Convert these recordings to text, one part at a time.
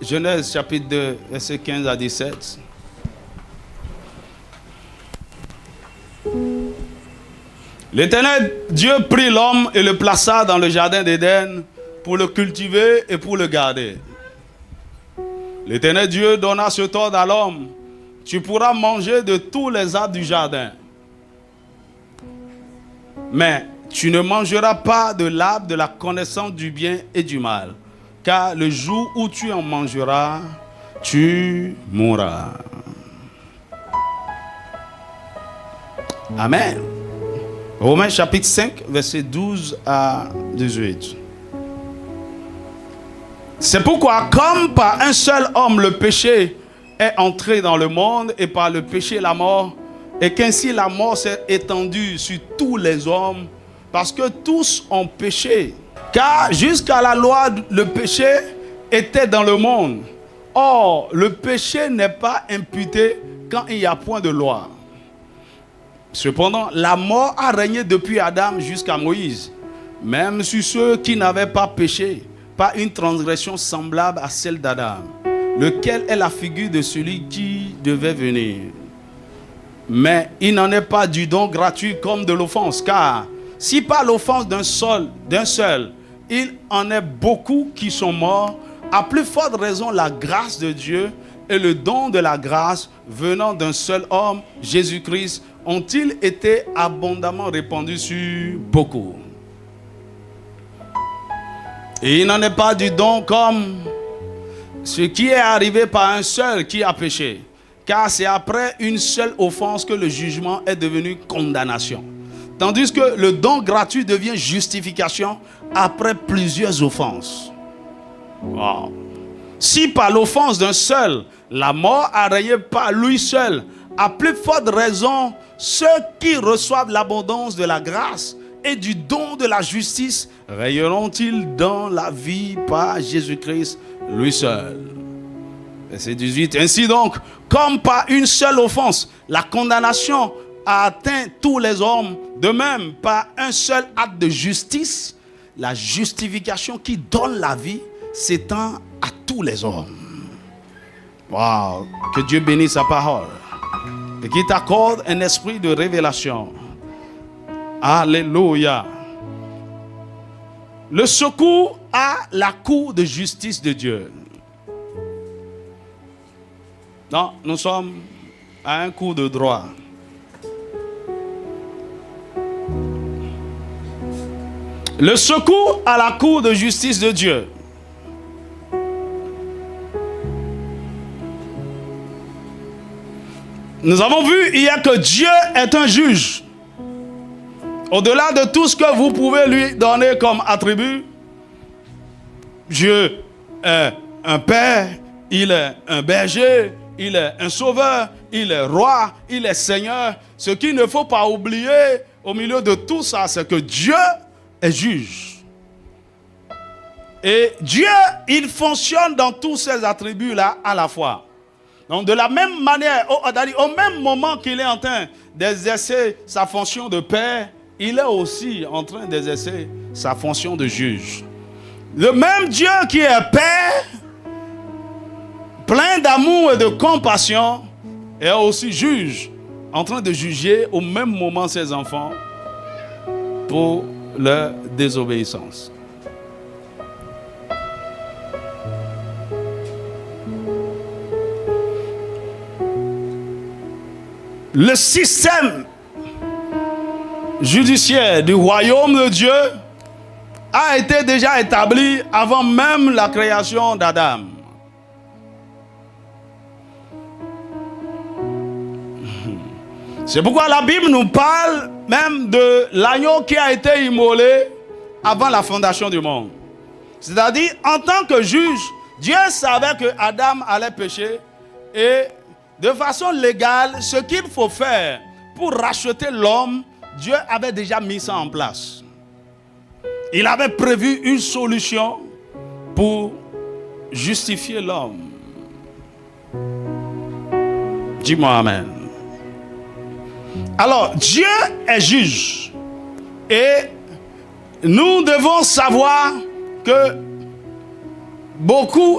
Genèse chapitre 2, versets 15 à 17. L'Éternel Dieu prit l'homme et le plaça dans le jardin d'Éden pour le cultiver et pour le garder. L'Éternel Dieu donna cet ordre à l'homme: tu pourras manger de tous les arbres du jardin, mais tu ne mangeras pas de l'arbre de la connaissance du bien et du mal, car le jour où tu en mangeras, tu mourras. Amen. Romains chapitre 5, versets 12 à 18. C'est pourquoi, comme par un seul homme le péché est entré dans le monde, et par le péché la mort, et qu'ainsi la mort s'est étendue sur tous les hommes, parce que tous ont péché. Car jusqu'à la loi, le péché était dans le monde. Or, le péché n'est pas imputé quand il n'y a point de loi. Cependant, la mort a régné depuis Adam jusqu'à Moïse, même sur ceux qui n'avaient pas péché, par une transgression semblable à celle d'Adam, lequel est la figure de celui qui devait venir. Mais il n'en est pas du don gratuit comme de l'offense, car si par l'offense d'un seul, il en est beaucoup qui sont morts, à plus forte raison la grâce de Dieu et le don de la grâce venant d'un seul homme, Jésus-Christ, ont-ils été abondamment répandus sur beaucoup. Et il n'en est pas du don comme ce qui est arrivé par un seul qui a péché, car c'est après une seule offense que le jugement est devenu condamnation. Tandis que le don gratuit devient justification après plusieurs offenses. Wow. Si par l'offense d'un seul, la mort a régné par lui seul, à plus forte raison, ceux qui reçoivent l'abondance de la grâce et du don de la justice rayonneront-ils dans la vie par Jésus-Christ, lui seul. Verset 18. Ainsi donc, comme par une seule offense, la condamnation a atteint tous les hommes, de même, par un seul acte de justice, la justification qui donne la vie s'étend à tous les hommes. Wow, que Dieu bénisse sa parole et qu'il t'accorde un esprit de révélation. Alléluia. Le secours à la cour de justice de Dieu. Non, nous sommes à un cours de droit. Le secours à la cour de justice de Dieu. Nous avons vu hier que Dieu est un juge. Au-delà de tout ce que vous pouvez lui donner comme attribut, Dieu est un père, il est un berger, il est un sauveur, il est roi, il est seigneur. Ce qu'il ne faut pas oublier au milieu de tout ça, c'est que Dieu est juge. Et Dieu, il fonctionne dans tous ces attributs-là à la fois. Donc de la même manière, au même moment qu'il est en train d'exercer sa fonction de père, il est aussi en train d'exercer sa fonction de juge. Le même Dieu qui est père, plein d'amour et de compassion, est aussi juge, en train de juger au même moment ses enfants pour leur désobéissance. Le système judiciaire du royaume de Dieu a été déjà établi avant même la création d'Adam. C'est pourquoi la Bible nous parle même de l'agneau qui a été immolé avant la fondation du monde. C'est-à-dire, en tant que juge, Dieu savait que Adam allait pécher et de façon légale, ce qu'il faut faire pour racheter l'homme, Dieu avait déjà mis ça en place. Il avait prévu une solution pour justifier l'homme. Dis-moi amen. Alors, Dieu est juge. Et nous devons savoir que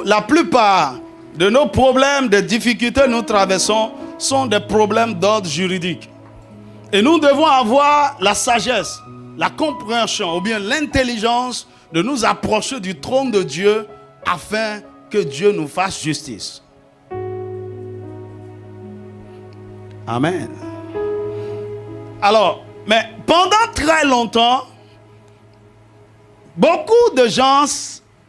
la plupart de nos problèmes, des difficultés que nous traversons sont des problèmes d'ordre juridique. Et nous devons avoir la sagesse, la compréhension ou bien l'intelligence de nous approcher du trône de Dieu afin que Dieu nous fasse justice. Amen. Alors, mais pendant très longtemps, beaucoup de gens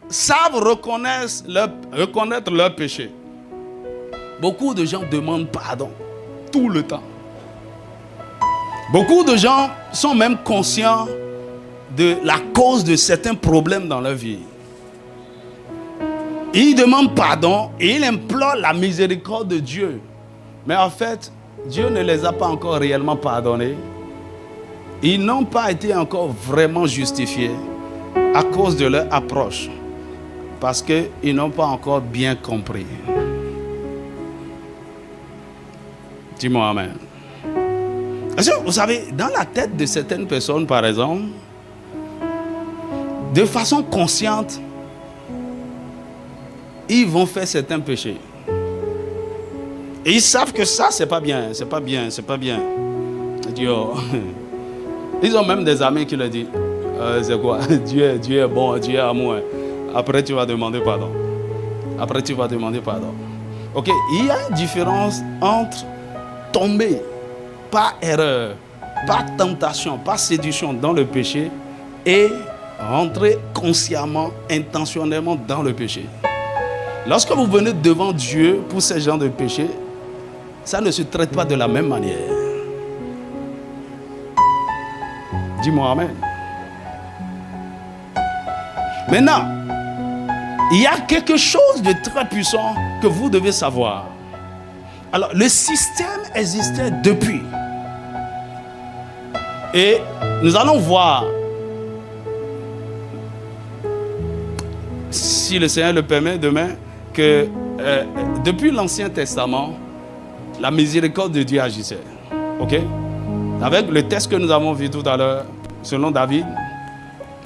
savent reconnaître leur péché. Beaucoup de gens demandent pardon tout le temps. Beaucoup de gens sont même conscients de la cause de certains problèmes dans leur vie. Ils demandent pardon et ils implorent la miséricorde de Dieu. Mais en fait, Dieu ne les a pas encore réellement pardonnés. Ils n'ont pas été encore vraiment justifiés à cause de leur approche. Parce qu'ils n'ont pas encore bien compris. Dis-moi amen. Vous savez, dans la tête de certaines personnes, par exemple, de façon consciente, ils vont faire certains péchés. Et ils savent que ça, c'est pas bien, c'est pas bien, c'est pas bien. Ils ont même des amis qui leur disent, c'est quoi? Dieu est bon, Dieu est amour. Après, tu vas demander pardon. Après, tu vas demander pardon. Ok, il y a une différence entre tomber par erreur, par tentation, par séduction dans le péché et rentrer consciemment, intentionnellement dans le péché. Lorsque vous venez devant Dieu pour ce genre de péché, ça ne se traite pas de la même manière. Dis-moi amen. Maintenant, il y a quelque chose de très puissant que vous devez savoir. Alors, le système existait depuis. Et nous allons voir, si le Seigneur le permet, demain, que depuis l'Ancien Testament, la miséricorde de Dieu agissait. Ok? Avec le texte que nous avons vu tout à l'heure, selon David.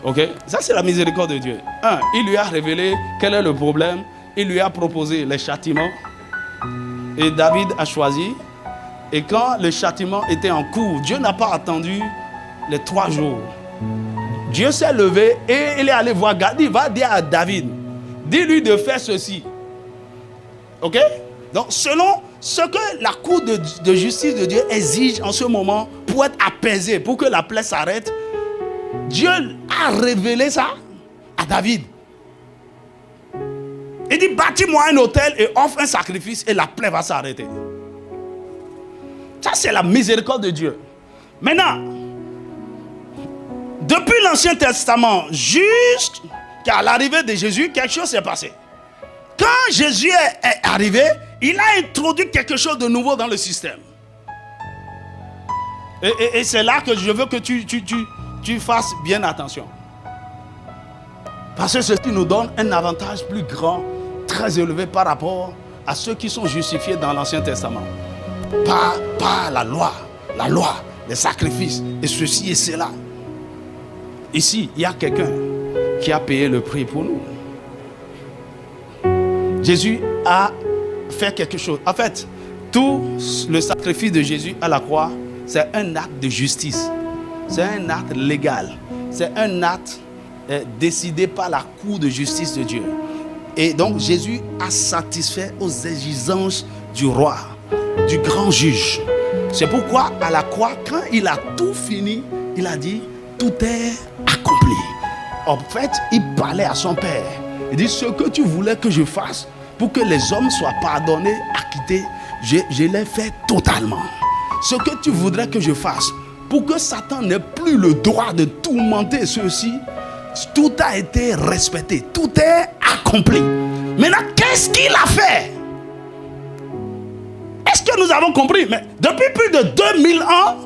Ok? Ça, c'est la miséricorde de Dieu. Il lui a révélé quel est le problème. Il lui a proposé les châtiments. Et David a choisi. Et quand le châtiment était en cours, Dieu n'a pas attendu les 3 jours. Dieu s'est levé et il est allé voir Gad. Il va dire à David, dis-lui de faire ceci. Ok? Donc, selon ce que la cour de justice de Dieu exige en ce moment pour être apaisé, pour que la plaie s'arrête, Dieu a révélé ça à David. Il dit, bâtis-moi un autel et offre un sacrifice et la plaie va s'arrêter. Ça, c'est la miséricorde de Dieu. Maintenant, depuis l'Ancien Testament, jusqu'à l'arrivée de Jésus, quelque chose s'est passé. Quand Jésus est arrivé, il a introduit quelque chose de nouveau dans le système. Et c'est là que je veux que tu fasses bien attention. Parce que ceci nous donne un avantage plus grand, très élevé par rapport à ceux qui sont justifiés dans l'Ancien Testament. Par la loi, les sacrifices, et ceci et cela. Ici, il y a quelqu'un qui a payé le prix pour nous. Jésus a fait quelque chose. En fait, tout le sacrifice de Jésus à la croix, c'est un acte de justice. C'est un acte légal. C'est un acte décidé par la cour de justice de Dieu. Et donc, Jésus a satisfait aux exigences du roi, du grand juge. C'est pourquoi, à la croix, quand il a tout fini, il a dit, tout est accompli. En fait, il parlait à son Père. Il dit, ce que tu voulais que je fasse pour que les hommes soient pardonnés, acquittés, je l'ai fait totalement. Ce que tu voudrais que je fasse pour que Satan n'ait plus le droit de tourmenter ceux-ci, tout a été respecté, tout est accompli. Maintenant, qu'est-ce qu'il a fait? Est-ce que nous avons compris? Mais depuis plus de 2000 ans,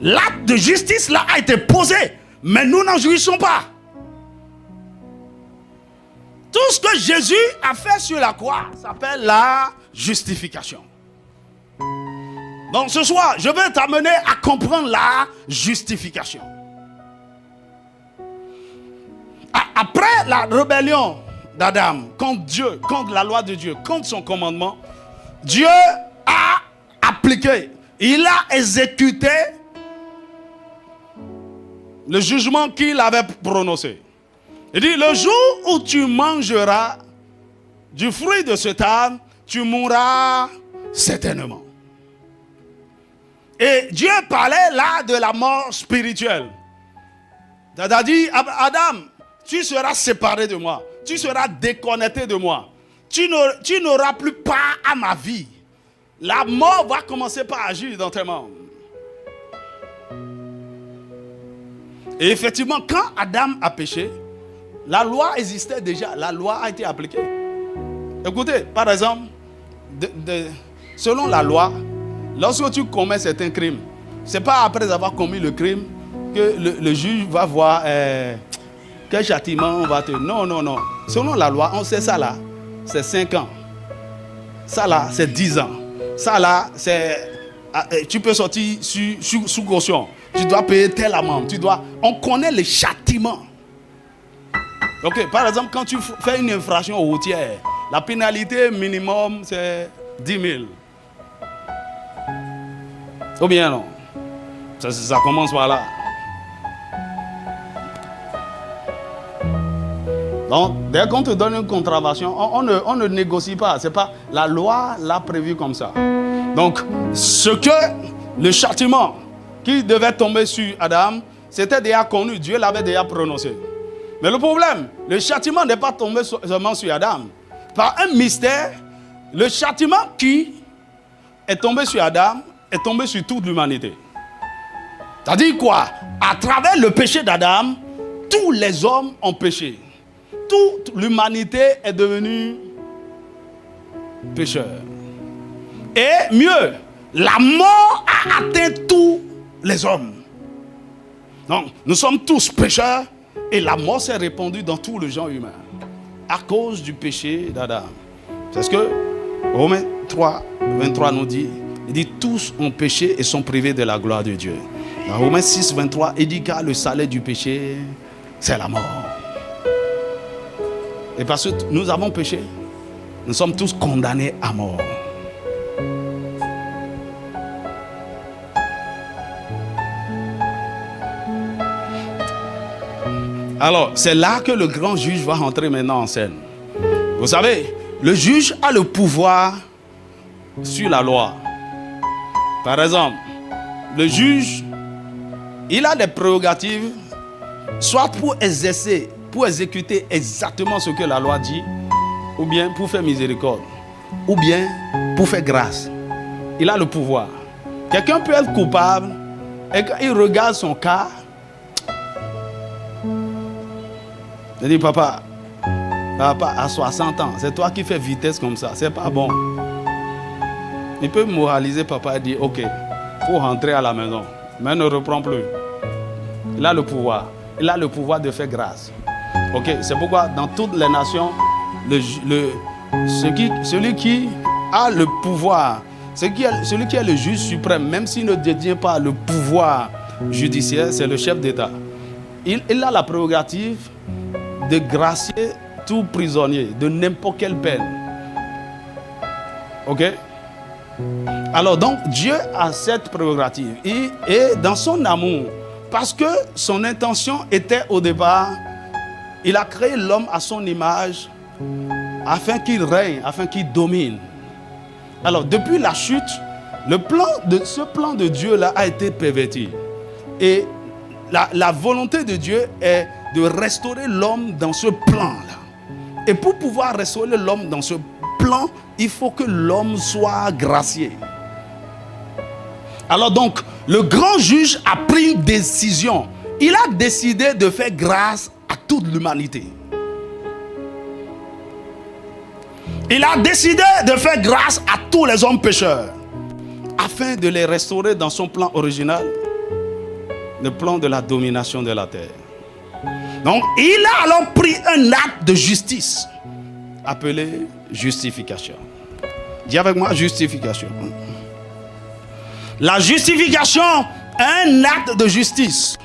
l'acte de justice là a été posé, mais nous n'en jouissons pas. Tout ce que Jésus a fait sur la croix s'appelle la justification. Donc ce soir, je vais t'amener à comprendre la justification. Après la rébellion d'Adam, contre Dieu, contre la loi de Dieu, contre son commandement, Dieu a appliqué, il a exécuté le jugement qu'il avait prononcé. Il dit, le jour où tu mangeras du fruit de cet arbre, tu mourras certainement. Et Dieu parlait là de la mort spirituelle. Il a dit, Adam, tu seras séparé de moi. Tu seras déconnecté de moi. Tu n'auras plus part à ma vie. La mort va commencer par agir dans tes membres. Et effectivement, quand Adam a péché, la loi existait déjà. La loi a été appliquée. Écoutez, par exemple, selon la loi, lorsque tu commets certains crimes, ce n'est pas après avoir commis le crime que le juge va voir quel châtiment on va te... Non, non, non. Selon la loi, on sait ça là, c'est 5 ans. Ça là, c'est 10 ans. Ça là, c'est... Tu peux sortir sous caution. Tu dois payer telle amende. On connaît les châtiments. Ok, par exemple, quand tu fais une infraction routière, la pénalité minimum, c'est 10 000. Ou bien non. Ça commence par là. Donc, dès qu'on te donne une contravention, on ne négocie pas. C'est pas la loi l'a prévu comme ça. Donc, le châtiment qui devait tomber sur Adam, c'était déjà connu. Dieu l'avait déjà prononcé. Mais le problème, le châtiment n'est pas tombé seulement sur Adam. Par un mystère, le châtiment qui est tombé sur Adam est tombé sur toute l'humanité. C'est-à-dire quoi? À travers le péché d'Adam, tous les hommes ont péché. Toute l'humanité est devenue pécheur. Et mieux, la mort a atteint tous les hommes. Donc, nous sommes tous pécheurs et la mort s'est répandue dans tout le genre humain à cause du péché d'Adam. C'est ce que Romains 3, 23 nous dit. Il dit, tous ont péché et sont privés de la gloire de Dieu. Dans Romains 6, 23, il dit, car le salaire du péché, c'est la mort. Et parce que nous avons péché, nous sommes tous condamnés à mort. Alors, c'est là que le grand juge va rentrer maintenant en scène. Vous savez, le juge a le pouvoir sur la loi. Par exemple, le juge, il a des prérogatives, soit pour exercer, pour exécuter exactement ce que la loi dit, ou bien pour faire miséricorde, ou bien pour faire grâce. Il a le pouvoir. Quelqu'un peut être coupable, et quand il regarde son cas, il dit, papa, à 60 ans, c'est toi qui fais vitesse comme ça, c'est pas bon. Il peut moraliser papa et dire, ok, il faut rentrer à la maison, mais ne reprends plus. Il a le pouvoir. Il a le pouvoir de faire grâce. Ok, c'est pourquoi dans toutes les nations, celui qui a le pouvoir, celui qui est le juge suprême, même s'il ne détient pas le pouvoir judiciaire, c'est le chef d'État. Il a la prérogative de gracier tout prisonnier de n'importe quelle peine. Ok? Alors donc Dieu a cette prérogative et dans son amour, parce que son intention était au départ, il a créé l'homme à son image afin qu'il règne, afin qu'il domine. Alors depuis la chute, ce plan de Dieu là a été perverti. Et la volonté de Dieu est de restaurer l'homme dans ce plan-là. Et pour pouvoir restaurer l'homme dans ce plan, il faut que l'homme soit gracié. Alors donc, le grand juge a pris une décision. Il a décidé de faire grâce à toute l'humanité. Il a décidé de faire grâce à tous les hommes pécheurs, afin de les restaurer dans son plan original, le plan de la domination de la terre. Donc, il a alors pris un acte de justice, appelé justification. Dis avec moi, justification. La justification est un acte de justice.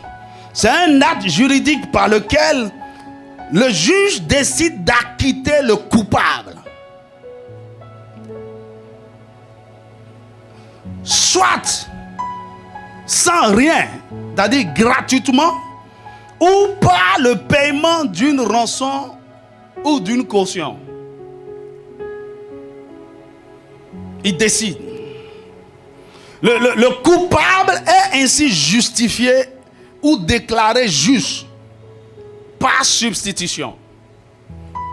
C'est un acte juridique par lequel le juge décide d'acquitter le coupable. Soit sans rien, c'est-à-dire gratuitement, ou par le paiement d'une rançon ou d'une caution. Il décide. Le coupable est ainsi justifié ou déclaré juste par substitution.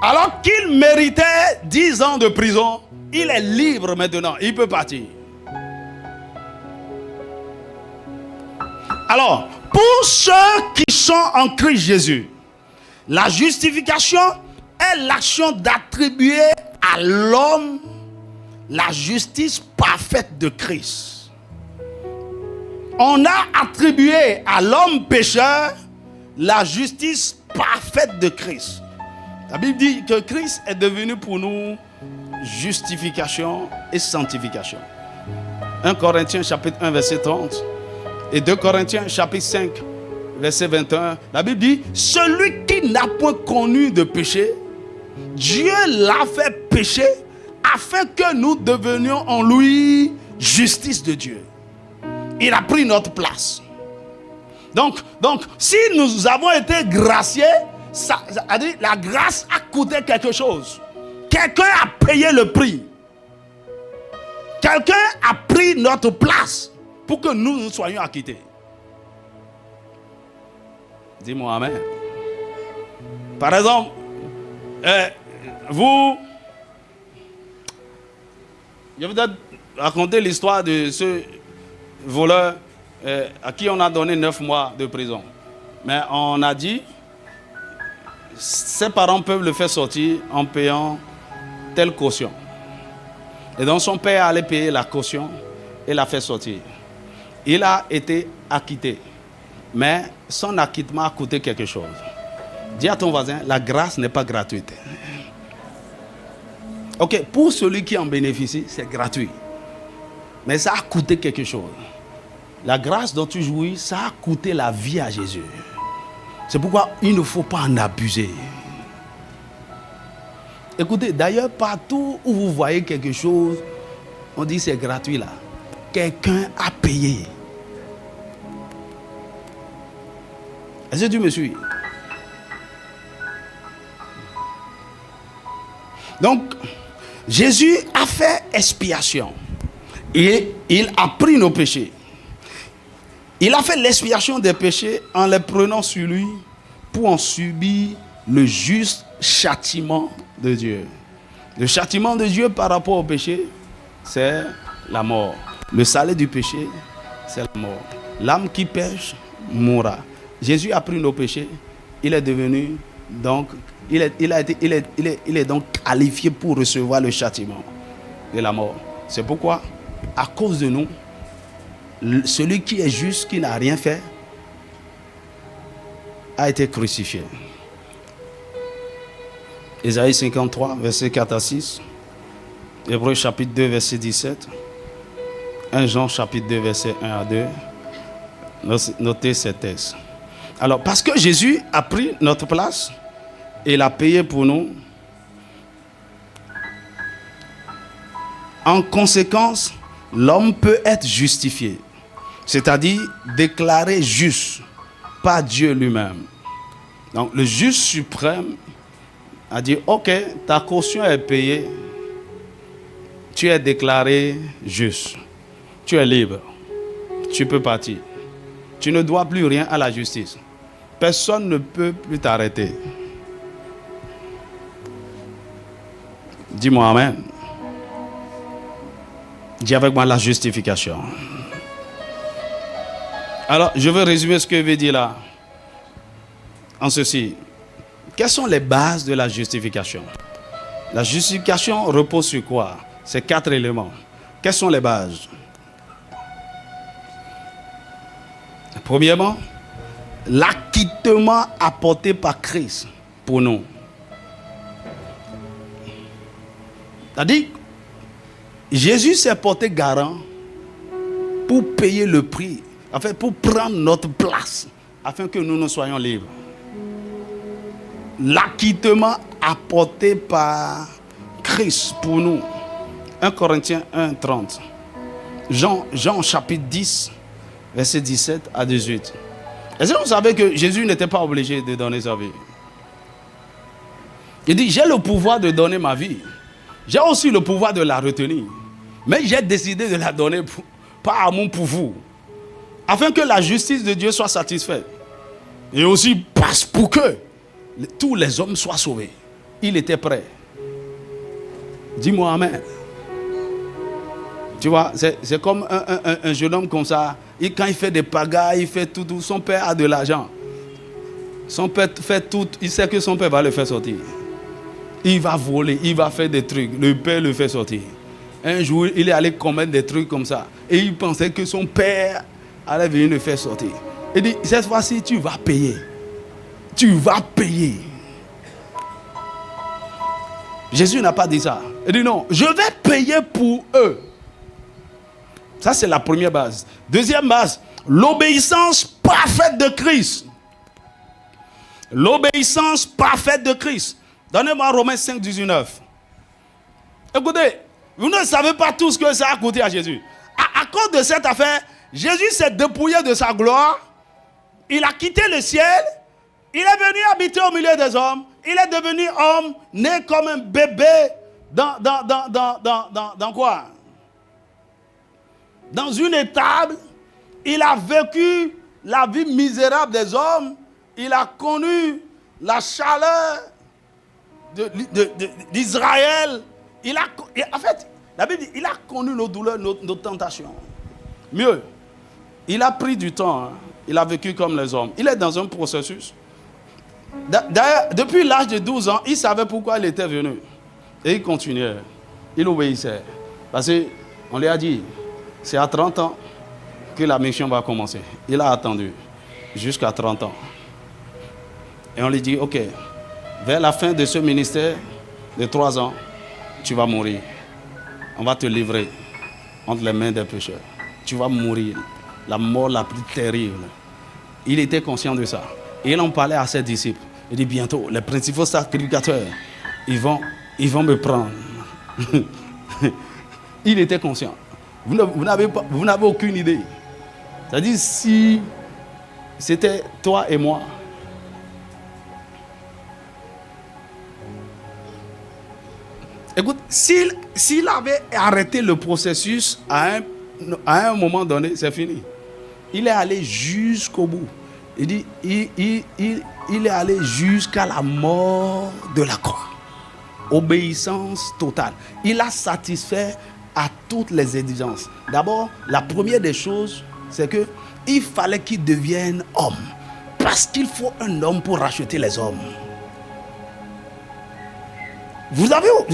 Alors qu'il méritait 10 ans de prison, il est libre maintenant, il peut partir. Alors, pour ceux qui sont en Christ Jésus, la justification est l'action d'attribuer à l'homme la justice parfaite de Christ. On a attribué à l'homme pécheur la justice parfaite de Christ. La Bible dit que Christ est devenu pour nous justification et sanctification. 1 Corinthiens chapitre 1 verset 30 et 2 Corinthiens chapitre 5 verset 21. La Bible dit, celui qui n'a point connu de péché, Dieu l'a fait pécher afin que nous devenions en lui justice de Dieu. Il a pris notre place. Donc si nous avons été graciés, la grâce a coûté quelque chose. Quelqu'un a payé le prix. Quelqu'un a pris notre place pour que nous soyons acquittés. Dis-moi amen. Par exemple, je vais raconter l'histoire de ce voleur à qui on a donné 9 mois de prison. Mais on a dit, ses parents peuvent le faire sortir en payant telle caution. Et donc son père allait payer la caution et l'a fait sortir. Il a été acquitté. Mais son acquittement a coûté quelque chose. Dis à ton voisin, la grâce n'est pas gratuite. Ok, pour celui qui en bénéficie, c'est gratuit. Mais ça a coûté quelque chose. La grâce dont tu jouis, ça a coûté la vie à Jésus. C'est pourquoi il ne faut pas en abuser. Écoutez, d'ailleurs, partout où vous voyez quelque chose, on dit c'est gratuit là. Quelqu'un a payé. Est-ce que tu me suis? Donc, Jésus a fait expiation. Et il a pris nos péchés. Il a fait l'expiation des péchés en les prenant sur lui pour en subir le juste châtiment de Dieu. Le châtiment de Dieu par rapport au péché, c'est la mort. Le salaire du péché, c'est la mort. L'âme qui pêche mourra. Jésus a pris nos péchés. Il est devenu donc, il est donc qualifié pour recevoir le châtiment de la mort. C'est pourquoi, à cause de nous, celui qui est juste, qui n'a rien fait, a été crucifié. Ésaïe 53, verset 4 à 6. Hébreux chapitre 2, verset 17. 1 Jean chapitre 2, verset 1 à 2. Notez ces textes. Alors, parce que Jésus a pris notre place et l'a payé pour nous, en conséquence, l'homme peut être justifié, c'est-à-dire déclaré juste par Dieu lui-même. Donc, le juge suprême a dit, ok, ta caution est payée, tu es déclaré juste, tu es libre, tu peux partir. Tu ne dois plus rien à la justice. Personne ne peut plus t'arrêter. Dis-moi amen. Dis avec moi la justification. Alors, je vais résumer ce que je vais dire là. En ceci. Quelles sont les bases de la justification? La justification repose sur quoi? C'est 4 éléments. Quelles sont les bases? Premièrement, l'acquittement apporté par Christ pour nous. C'est-à-dire, Jésus s'est porté garant pour payer le prix, en fait, pour prendre notre place, afin que nous soyons libres. l'acquittement apporté par Christ pour nous. 1 Corinthiens 1, 30. Jean chapitre 10, verset 17 à 18. Est-ce que vous savez que Jésus n'était pas obligé de donner sa vie? Il dit, j'ai le pouvoir de donner ma vie. J'ai aussi le pouvoir de la retenir. Mais j'ai décidé de la donner par amour pour vous. Afin que la justice de Dieu soit satisfaite. Et aussi pour que tous les hommes soient sauvés. Il était prêt. Dis-moi amen. Tu vois, c'est comme un jeune homme comme ça. Quand il fait des pagailles, il fait tout. Son père a de l'argent. Son père fait tout. Il sait que son père va le faire sortir. Il va voler, il va faire des trucs. Le père le fait sortir. Un jour, il est allé commettre des trucs comme ça. Et il pensait que son père allait venir le faire sortir. Il dit, cette fois-ci, tu vas payer. Tu vas payer. Jésus n'a pas dit ça. Il dit non, je vais payer pour eux. Ça, c'est la première base. Deuxième base, l'obéissance parfaite de Christ. L'obéissance parfaite de Christ. Donnez-moi Romains 5, 19. Écoutez, vous ne savez pas tout ce que ça a coûté à Jésus. À cause de cette affaire, Jésus s'est dépouillé de sa gloire. Il a quitté le ciel. Il est venu habiter au milieu des hommes. Il est devenu homme, né comme un bébé. Dans quoi? Dans une étable. Il a vécu la vie misérable des hommes. Il a connu la chaleur d'Israël. En fait, la Bible dit, il a connu nos douleurs, nos tentations. Mieux, il a pris du temps. Il a vécu comme les hommes. Il est dans un processus. D'ailleurs, depuis l'âge de 12 ans, il savait pourquoi il était venu. Et il continuait. Il obéissait. Parce qu'on lui a dit, c'est à 30 ans que la mission va commencer. Il a attendu jusqu'à 30 ans. Et on lui dit, ok, vers la fin de ce ministère de 3 ans, tu vas mourir. On va te livrer entre les mains des pécheurs. Tu vas mourir. La mort la plus terrible. Il était conscient de ça. Et il en parlait à ses disciples. Il dit bientôt, les principaux sacrificateurs, ils vont me prendre. Il était conscient. Vous n'avez aucune idée. C'est-à-dire, si c'était toi et moi, écoute, s'il avait arrêté le processus à un moment donné, c'est fini. Il est allé jusqu'au bout. Il dit, il est allé jusqu'à la mort de la croix. Obéissance totale. Il a satisfait à toutes les exigences. D'abord, la première des choses, c'est que il fallait qu'il devienne homme. Parce qu'il faut un homme pour racheter les hommes. Vous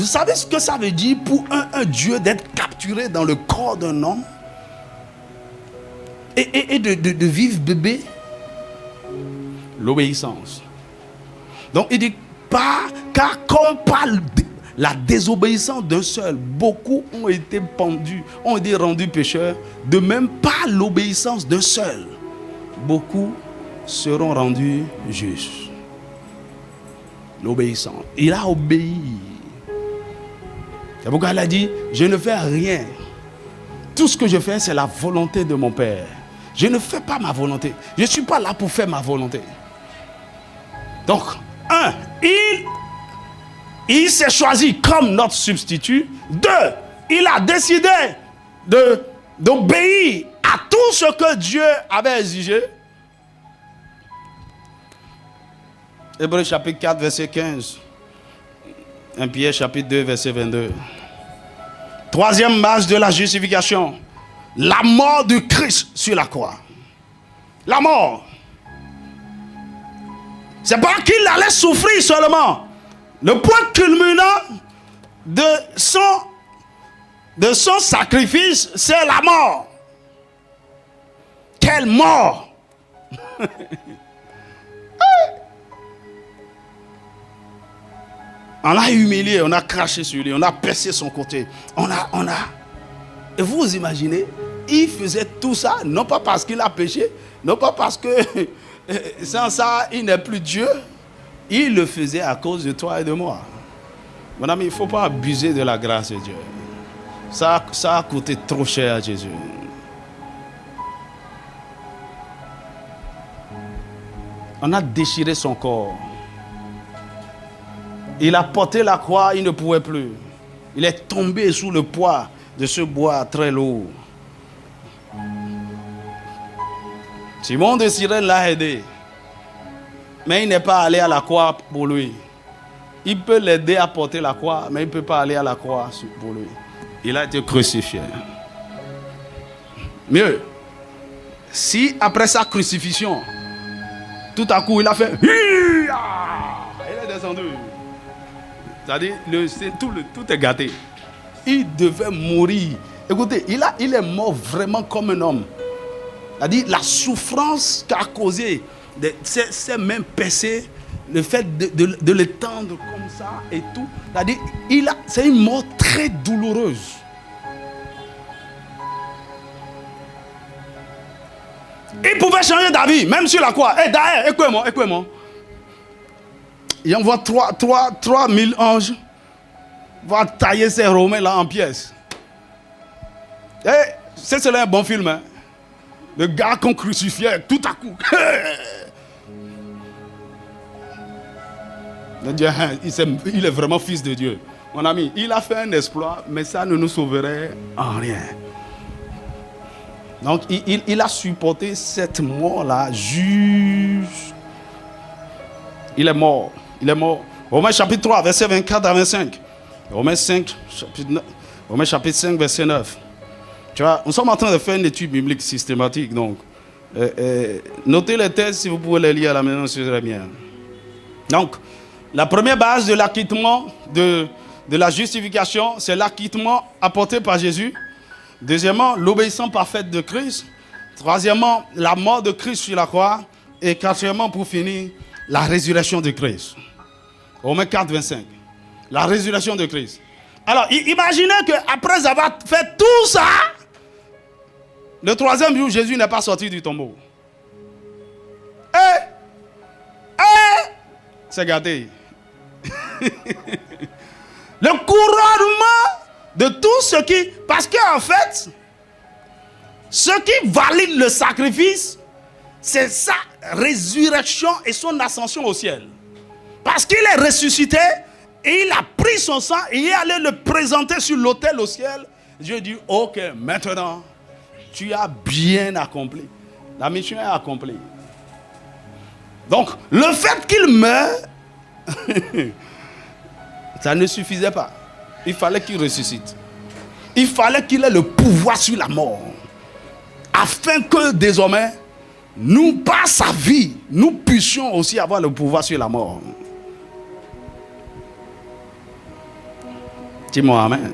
savez ce que ça veut dire pour un Dieu d'être capturé dans le corps d'un homme et de vivre bébé? L'obéissance. Donc il dit, car comme par la désobéissance d'un seul, beaucoup ont été pendus, ont été rendus pécheurs, de même par l'obéissance d'un seul, beaucoup seront rendus justes. L'obéissance. Il a obéi. C'est pourquoi il a dit, je ne fais rien. Tout ce que je fais, c'est la volonté de mon Père. Je ne fais pas ma volonté. Je ne suis pas là pour faire ma volonté. Donc, il s'est choisi comme notre substitut. 2, il a décidé d'obéir à tout ce que Dieu avait exigé. Hébreux chapitre 4, verset 15. 1 Pierre chapitre 2, verset 22. Troisième base de la justification. La mort de Christ sur la croix. La mort. C'est pas qu'il allait souffrir seulement. Le point culminant de son sacrifice, c'est la mort. Quelle mort! On l'a humilié, on a craché sur lui, on a percé son côté. Et vous imaginez, il faisait tout ça, non pas parce qu'il a péché, non pas parce que sans ça, il n'est plus Dieu. il le faisait à cause de toi et de moi. Mon ami, il ne faut pas abuser de la grâce de Dieu. Ça a coûté trop cher à Jésus. On a déchiré son corps. Il a porté la croix, il ne pouvait plus. Il est tombé sous le poids de ce bois très lourd. Simon de Cyrène l'a aidé. Mais il n'est pas allé à la croix pour lui. Il peut l'aider à porter la croix, mais il ne peut pas aller à la croix pour lui. Il a été crucifié. Mieux, si après sa crucifixion, tout à coup, il a fait... Il est descendu. C'est-à-dire, tout est gâté. Il devait mourir. Écoutez, il est mort vraiment comme un homme. C'est-à-dire, la souffrance qu'a causé ses mains percées, le fait de l'étendre comme ça et tout. C'est-à-dire, c'est une mort très douloureuse. Il pouvait changer d'avis, même sur la croix. D'ailleurs, écoutez-moi. Il envoie 3000 anges va tailler ces Romains là en pièces. C'est un bon film. Hein? Le gars qu'on crucifiait tout à coup. Il est vraiment fils de Dieu. Mon ami, il a fait un exploit, mais ça ne nous sauverait en rien. Donc, il a supporté cette mort-là juste. Il est mort. Romains chapitre 3, verset 24 à 25. Romains chapitre 5, verset 9. Tu vois, nous sommes en train de faire une étude biblique systématique. Donc, notez les textes si vous pouvez les lire à la maison, ce serait bien. Donc, la première base de l'acquittement, de la justification, c'est l'acquittement apporté par Jésus. Deuxièmement, l'obéissance parfaite de Christ. Troisièmement, la mort de Christ sur la croix. Et quatrièmement, pour finir, la résurrection de Christ. Romains 4, 25. La résurrection de Christ. Alors, imaginez qu'après avoir fait tout ça, le troisième jour, Jésus n'est pas sorti du tombeau. C'est gâté. Le couronnement de tout ce qui... Parce qu'en fait, ce qui valide le sacrifice, c'est sa résurrection et son ascension au ciel. Parce qu'il est ressuscité et il a pris son sang et il est allé le présenter sur l'autel au ciel. Dieu dit, ok, maintenant, tu as bien accompli. La mission est accomplie. Donc, le fait qu'il meure, ça ne suffisait pas. Il fallait qu'il ressuscite. Il fallait qu'il ait le pouvoir sur la mort. Afin que désormais, nous, par sa vie, nous puissions aussi avoir le pouvoir sur la mort. Dis-moi amen.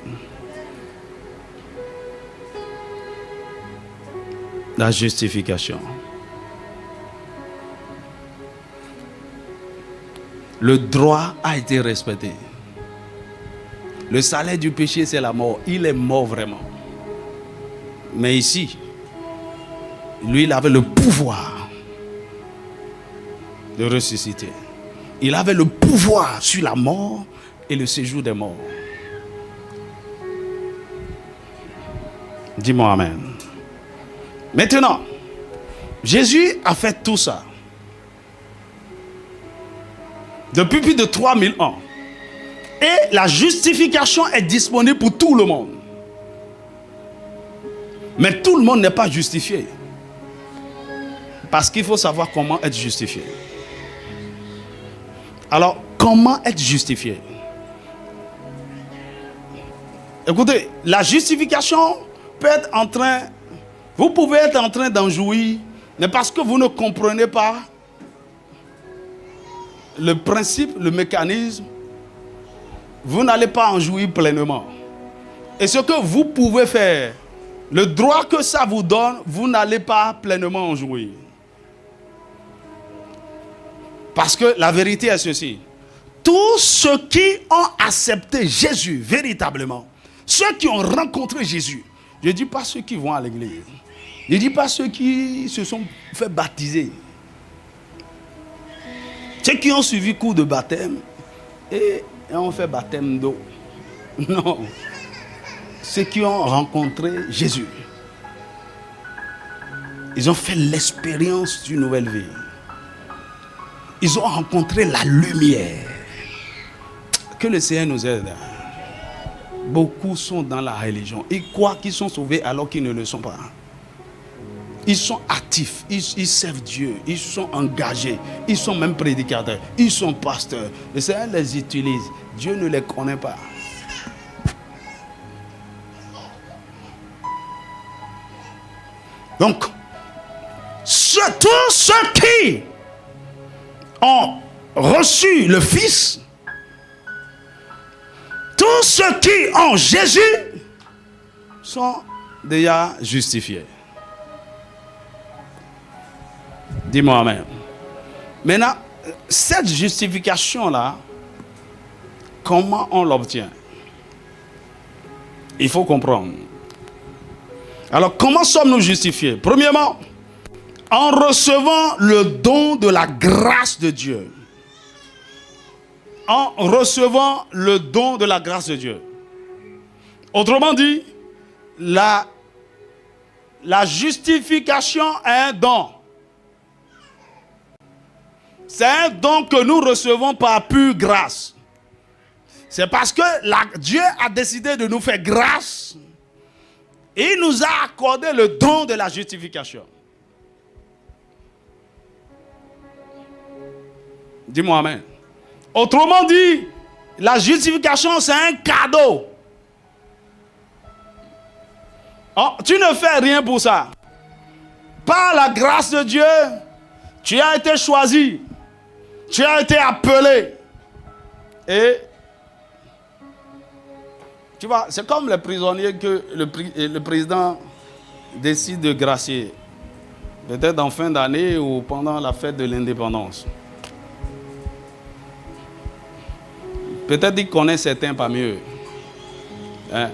La justification. Le droit a été respecté. Le salaire du péché, c'est la mort. Il est mort vraiment. Mais ici, lui, il avait le pouvoir de ressusciter. Il avait le pouvoir sur la mort et le séjour des morts. Dis-moi amen. Maintenant, Jésus a fait tout ça. Depuis plus de 3000 ans. Et la justification est disponible pour tout le monde. Mais tout le monde n'est pas justifié. Parce qu'il faut savoir comment être justifié. Alors, comment être justifié? Écoutez, la justification peut être en train... Vous pouvez être en train d'en jouir, mais parce que vous ne comprenez pas le principe, le mécanisme, vous n'allez pas en jouir pleinement. Et ce que vous pouvez faire, le droit que ça vous donne, vous n'allez pas pleinement en jouir. Parce que la vérité est ceci. Tous ceux qui ont accepté Jésus véritablement, ceux qui ont rencontré Jésus, je ne dis pas ceux qui vont à l'église, je ne dis pas ceux qui se sont fait baptiser. Ceux qui ont suivi cours de baptême et ont fait baptême d'eau. Non. Ceux qui ont rencontré Jésus. Ils ont fait l'expérience d'une nouvelle vie. Ils ont rencontré la lumière. Que le Seigneur nous aide. Beaucoup sont dans la religion. Ils croient qu'ils sont sauvés alors qu'ils ne le sont pas. Ils sont actifs, ils servent Dieu, ils sont engagés, ils sont même prédicateurs, ils sont pasteurs. Le Seigneur les utilise. Dieu ne les connaît pas. Donc, tous ceux qui ont reçu le Fils, tous ceux qui ont Jésus, sont déjà justifiés. Dis-moi amen. Maintenant, cette justification-là, comment on l'obtient? Il faut comprendre. Alors, comment sommes-nous justifiés? Premièrement, en recevant le don de la grâce de Dieu. En recevant le don de la grâce de Dieu. Autrement dit, la justification est un don. C'est un don que nous recevons par pure grâce. C'est parce que Dieu a décidé de nous faire grâce. Et il nous a accordé le don de la justification. Dis-moi amen. Autrement dit, la justification c'est un cadeau. Oh, tu ne fais rien pour ça. Par la grâce de Dieu, tu as été choisi. Tu as été appelé. Et tu vois, c'est comme les prisonniers que le président décide de gracier. Peut-être en fin d'année ou pendant la fête de l'indépendance. Peut-être qu'il connaît certains parmi eux. Hein?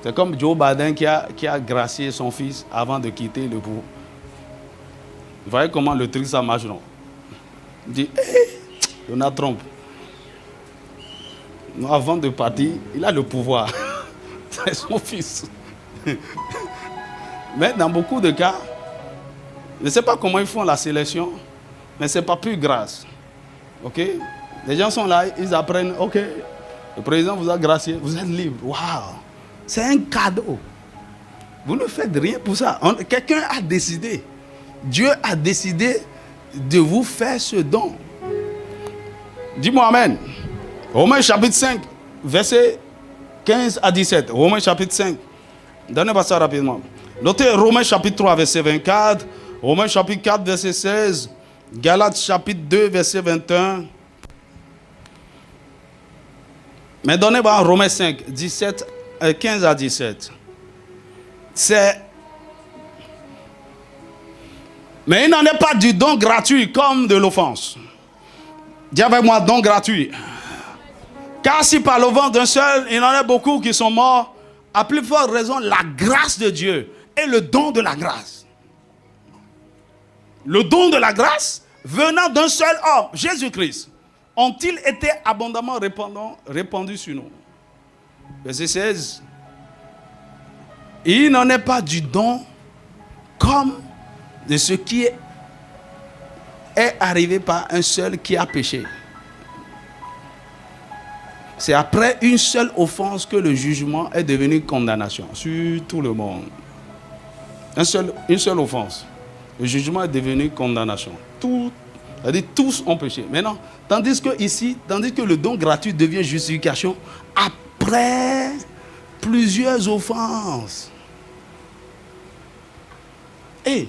C'est comme Joe Biden qui a gracié son fils avant de quitter le pouvoir. Vous voyez comment le truc ça marche, non? Il dit, hey, Donald Trump, avant de partir, il a le pouvoir. C'est son fils. Mais dans beaucoup de cas, je ne sais pas comment ils font la sélection, mais ce n'est pas plus grâce. Ok? Les gens sont là, ils apprennent, ok, le président vous a gracié, vous êtes libre. Waouh! C'est un cadeau. Vous ne faites rien pour ça. Quelqu'un a décidé. Dieu a décidé de vous faire ce don. Dis-moi amen. Romains chapitre 5, versets 15 à 17. Romains chapitre 5. Donnez-moi ça rapidement. Notez Romains chapitre 3, verset 24. Romains chapitre 4, verset 16. Galates chapitre 2, verset 21. Mais donnez-moi Romains 5, 15 à 17. Mais il n'en est pas du don gratuit comme de l'offense. Dis avec moi, don gratuit. Car si par l'offense d'un seul, il y en a beaucoup qui sont morts, à plus forte raison, la grâce de Dieu et le don de la grâce. Le don de la grâce venant d'un seul homme, Jésus-Christ, ont-ils été abondamment répandus sur nous. Verset 16. Il n'en est pas du don comme de ce qui est arrivé par un seul qui a péché. C'est après une seule offense que le jugement est devenu condamnation sur tout le monde. Une seule offense. Le jugement est devenu condamnation. C'est-à-dire tous ont péché. Maintenant, tandis que le don gratuit devient justification après plusieurs offenses. Et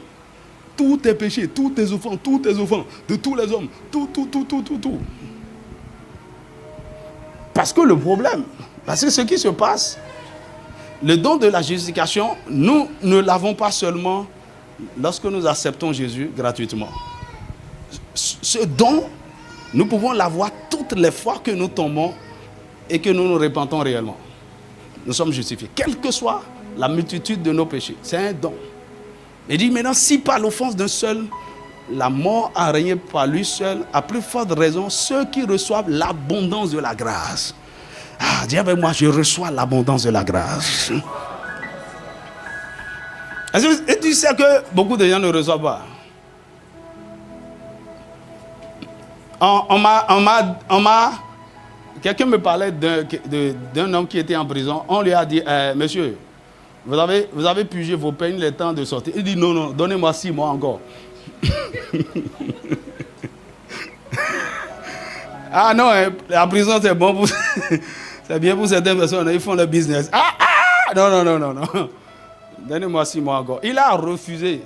tous tes péchés, toutes tes offenses, de tous les hommes, tout. Parce que le problème, parce que ce qui se passe, le don de la justification, nous ne l'avons pas seulement lorsque nous acceptons Jésus gratuitement. Ce don, nous pouvons l'avoir toutes les fois que nous tombons et que nous nous repentons réellement. Nous sommes justifiés, quelle que soit la multitude de nos péchés. C'est un don. Il dit maintenant, si par l'offense d'un seul, la mort a régné par lui seul, à plus forte raison, ceux qui reçoivent l'abondance de la grâce. Ah, dis avec moi, je reçois l'abondance de la grâce. Et tu sais que beaucoup de gens ne reçoivent pas. Quelqu'un me parlait d'un homme qui était en prison. On lui a dit, monsieur, vous avez purgé vos peines, il est temps de sortir. Il dit, non, donnez-moi 6 mois encore. Ah non, la prison c'est bon c'est bien pour certaines personnes, ils font le business. Non. Donnez-moi 6 mois encore. Il a refusé.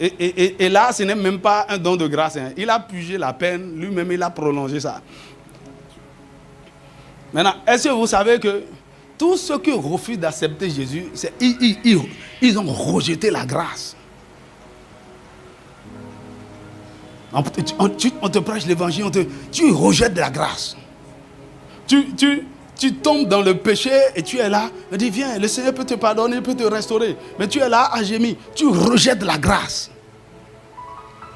Et là, ce n'est même pas un don de grâce. Hein. Il a purgé la peine, lui-même il a prolongé ça. Maintenant, est-ce que vous savez que tous ceux qui refusent d'accepter Jésus, ils ont rejeté la grâce. On te prêche l'évangile, tu rejettes la grâce. Tu tombes dans le péché et tu es là. On dit, viens, le Seigneur peut te pardonner, peut te restaurer. Mais tu es là à gémir. Tu rejettes la grâce.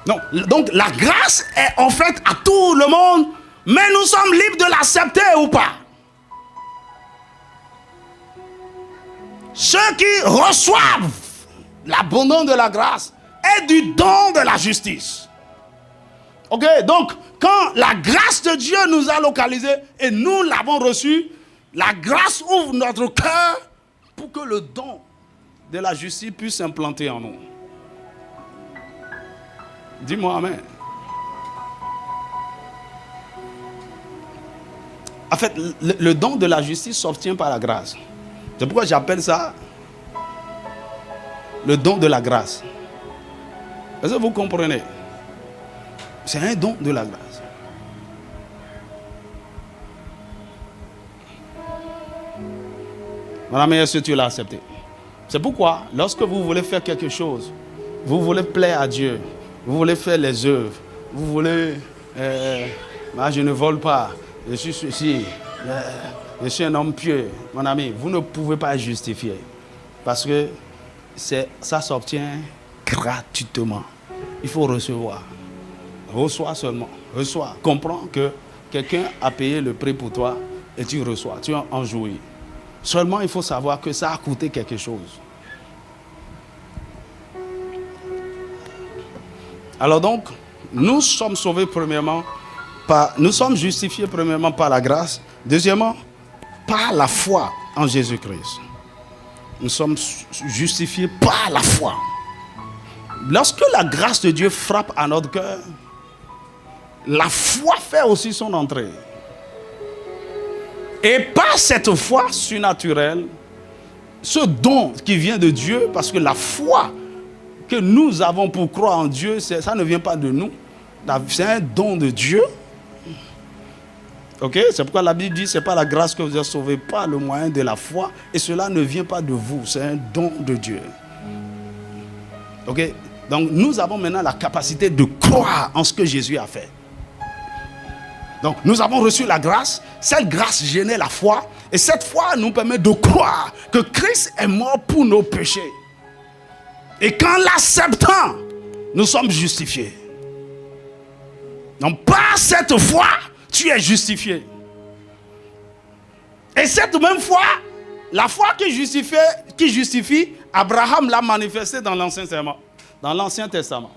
Non, donc la grâce est offerte à tout le monde, mais nous sommes libres de l'accepter ou pas. Ceux qui reçoivent l'abondance de la grâce et du don de la justice. Ok, donc quand la grâce de Dieu nous a localisés et nous l'avons reçue, la grâce ouvre notre cœur pour que le don de la justice puisse s'implanter en nous. Dis-moi amen. En fait, le don de la justice s'obtient par la grâce. C'est pourquoi j'appelle ça le don de la grâce. Est-ce que vous comprenez? C'est un don de la grâce. Madame, est-ce que tu l'as accepté? C'est pourquoi, lorsque vous voulez faire quelque chose, vous voulez plaire à Dieu, vous voulez faire les œuvres, vous voulez... je ne vole pas, je suis ceci, je suis un homme pieux. Mon ami, vous ne pouvez pas justifier. Parce que ça s'obtient gratuitement. Il faut recevoir. Reçois seulement. Reçois. Comprends que quelqu'un a payé le prix pour toi et tu reçois. Tu en jouis. Seulement, il faut savoir que ça a coûté quelque chose. Alors donc, nous sommes sauvés premièrement nous sommes justifiés premièrement par la grâce. Deuxièmement, par la foi en Jésus-Christ. Nous sommes justifiés par la foi. Lorsque la grâce de Dieu frappe à notre cœur, la foi fait aussi son entrée. Et par cette foi surnaturelle, ce don qui vient de Dieu, parce que la foi que nous avons pour croire en Dieu, ça ne vient pas de nous. C'est un don de Dieu. Ok? C'est pourquoi la Bible dit, c'est pas la grâce que vous êtes sauvés par le moyen de la foi. Et cela ne vient pas de vous. C'est un don de Dieu. Ok? Donc nous avons maintenant la capacité de croire en ce que Jésus a fait. Donc nous avons reçu la grâce. Cette grâce génère la foi. Et cette foi nous permet de croire que Christ est mort pour nos péchés. Et qu'en l'acceptant, nous sommes justifiés. Donc par cette foi, tu es justifié. Et cette même foi, la foi qui justifie, Abraham l'a manifestée dans l'Ancien Testament.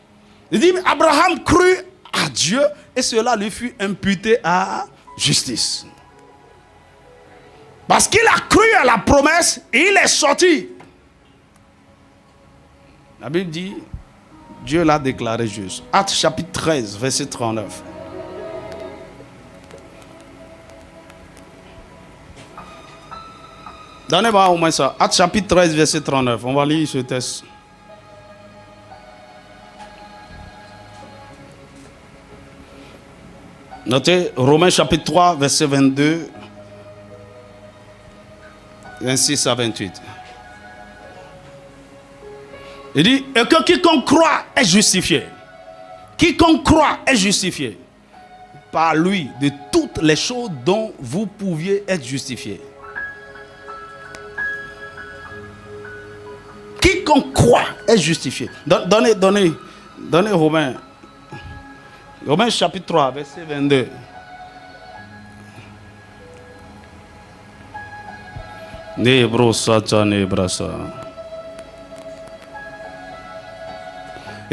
Il dit, Abraham crut à Dieu et cela lui fut imputé à justice. Parce qu'il a cru à la promesse et il est sorti. La Bible dit, Dieu l'a déclaré juste. Actes chapitre 13, verset 39. Donnez-moi au moins ça. Actes chapitre 13, verset 39. On va lire ce texte. Notez Romains chapitre 3, verset 22, 26 à 28. Il dit, et que quiconque croit est justifié. Quiconque croit est justifié par lui de toutes les choses dont vous pouviez être justifié. Quiconque croit est justifié. Donnez Donnez Romains. Romains chapitre 3, verset 22. Il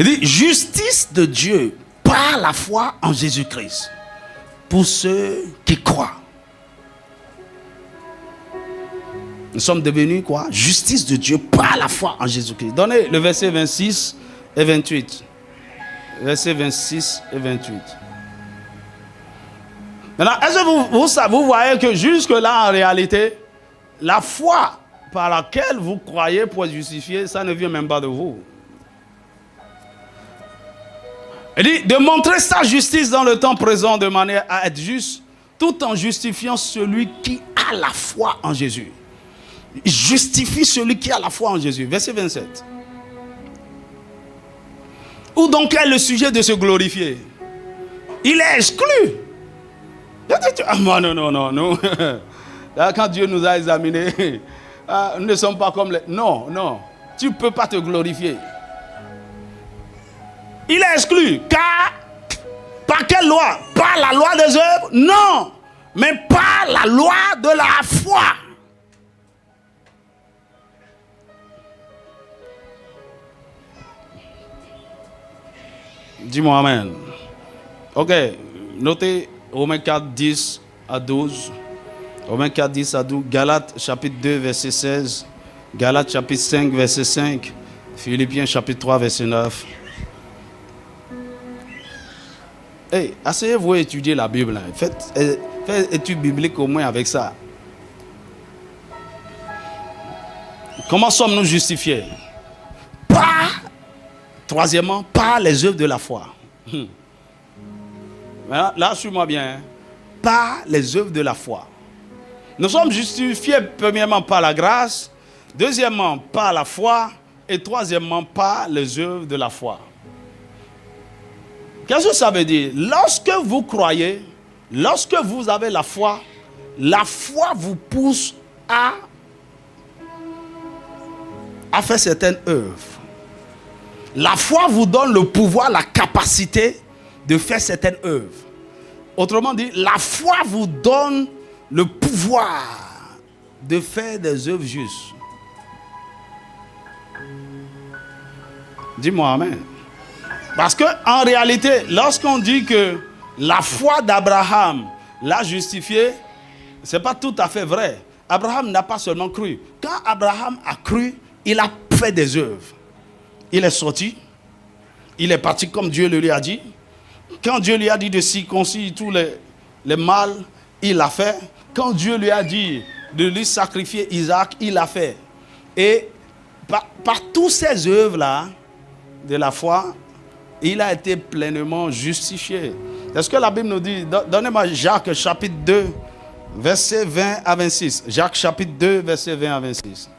dit justice de Dieu par la foi en Jésus-Christ pour ceux qui croient. Nous sommes devenus quoi? Justice de Dieu par la foi en Jésus-Christ. Donnez le verset 26 et 28. Verset 26 et 28. Maintenant, est-ce que vous voyez que jusque-là, en réalité, la foi par laquelle vous croyez pour être justifié, ça ne vient même pas de vous. Il dit de montrer sa justice dans le temps présent de manière à être juste, tout en justifiant celui qui a la foi en Jésus. Il justifie celui qui a la foi en Jésus. Verset 27. Où donc est le sujet de se glorifier? Il est exclu. Non. Là, quand Dieu nous a examinés, nous ne sommes pas comme les... Non. Tu ne peux pas te glorifier. Il est exclu. Car, par quelle loi? Par la loi des œuvres? Non. Mais par la loi de la foi. Dis-moi amen. Ok. Notez Romains 4, 10 à 12. Romains 4, 10 à 12. Galates chapitre 2, verset 16. Galates chapitre 5, verset 5. Philippiens chapitre 3, verset 9. Hey, asseyez-vous et étudiez la Bible. Hein. Faites étude biblique au moins avec ça. Comment sommes-nous justifiés? Troisièmement, par les œuvres de la foi. Là, suis-moi bien. Hein. Par les œuvres de la foi. Nous sommes justifiés premièrement par la grâce, deuxièmement par la foi et troisièmement par les œuvres de la foi. Qu'est-ce que ça veut dire? Lorsque vous croyez, lorsque vous avez la foi vous pousse à faire certaines œuvres. La foi vous donne le pouvoir, la capacité de faire certaines œuvres. Autrement dit, la foi vous donne le pouvoir de faire des œuvres justes. Dis-moi amen. Parce qu'en réalité, lorsqu'on dit que la foi d'Abraham l'a justifié, ce n'est pas tout à fait vrai. Abraham n'a pas seulement cru. Quand Abraham a cru, il a fait des œuvres. Il est sorti, il est parti comme Dieu le lui a dit. Quand Dieu lui a dit de circoncire tous les mâles, il l'a fait. Quand Dieu lui a dit de lui sacrifier Isaac, il l'a fait. Et par toutes ces œuvres-là de la foi, il a été pleinement justifié. Est-ce que la Bible nous dit, donnez-moi Jacques chapitre 2, verset 20 à 26. Jacques chapitre 2, verset 20 à 26.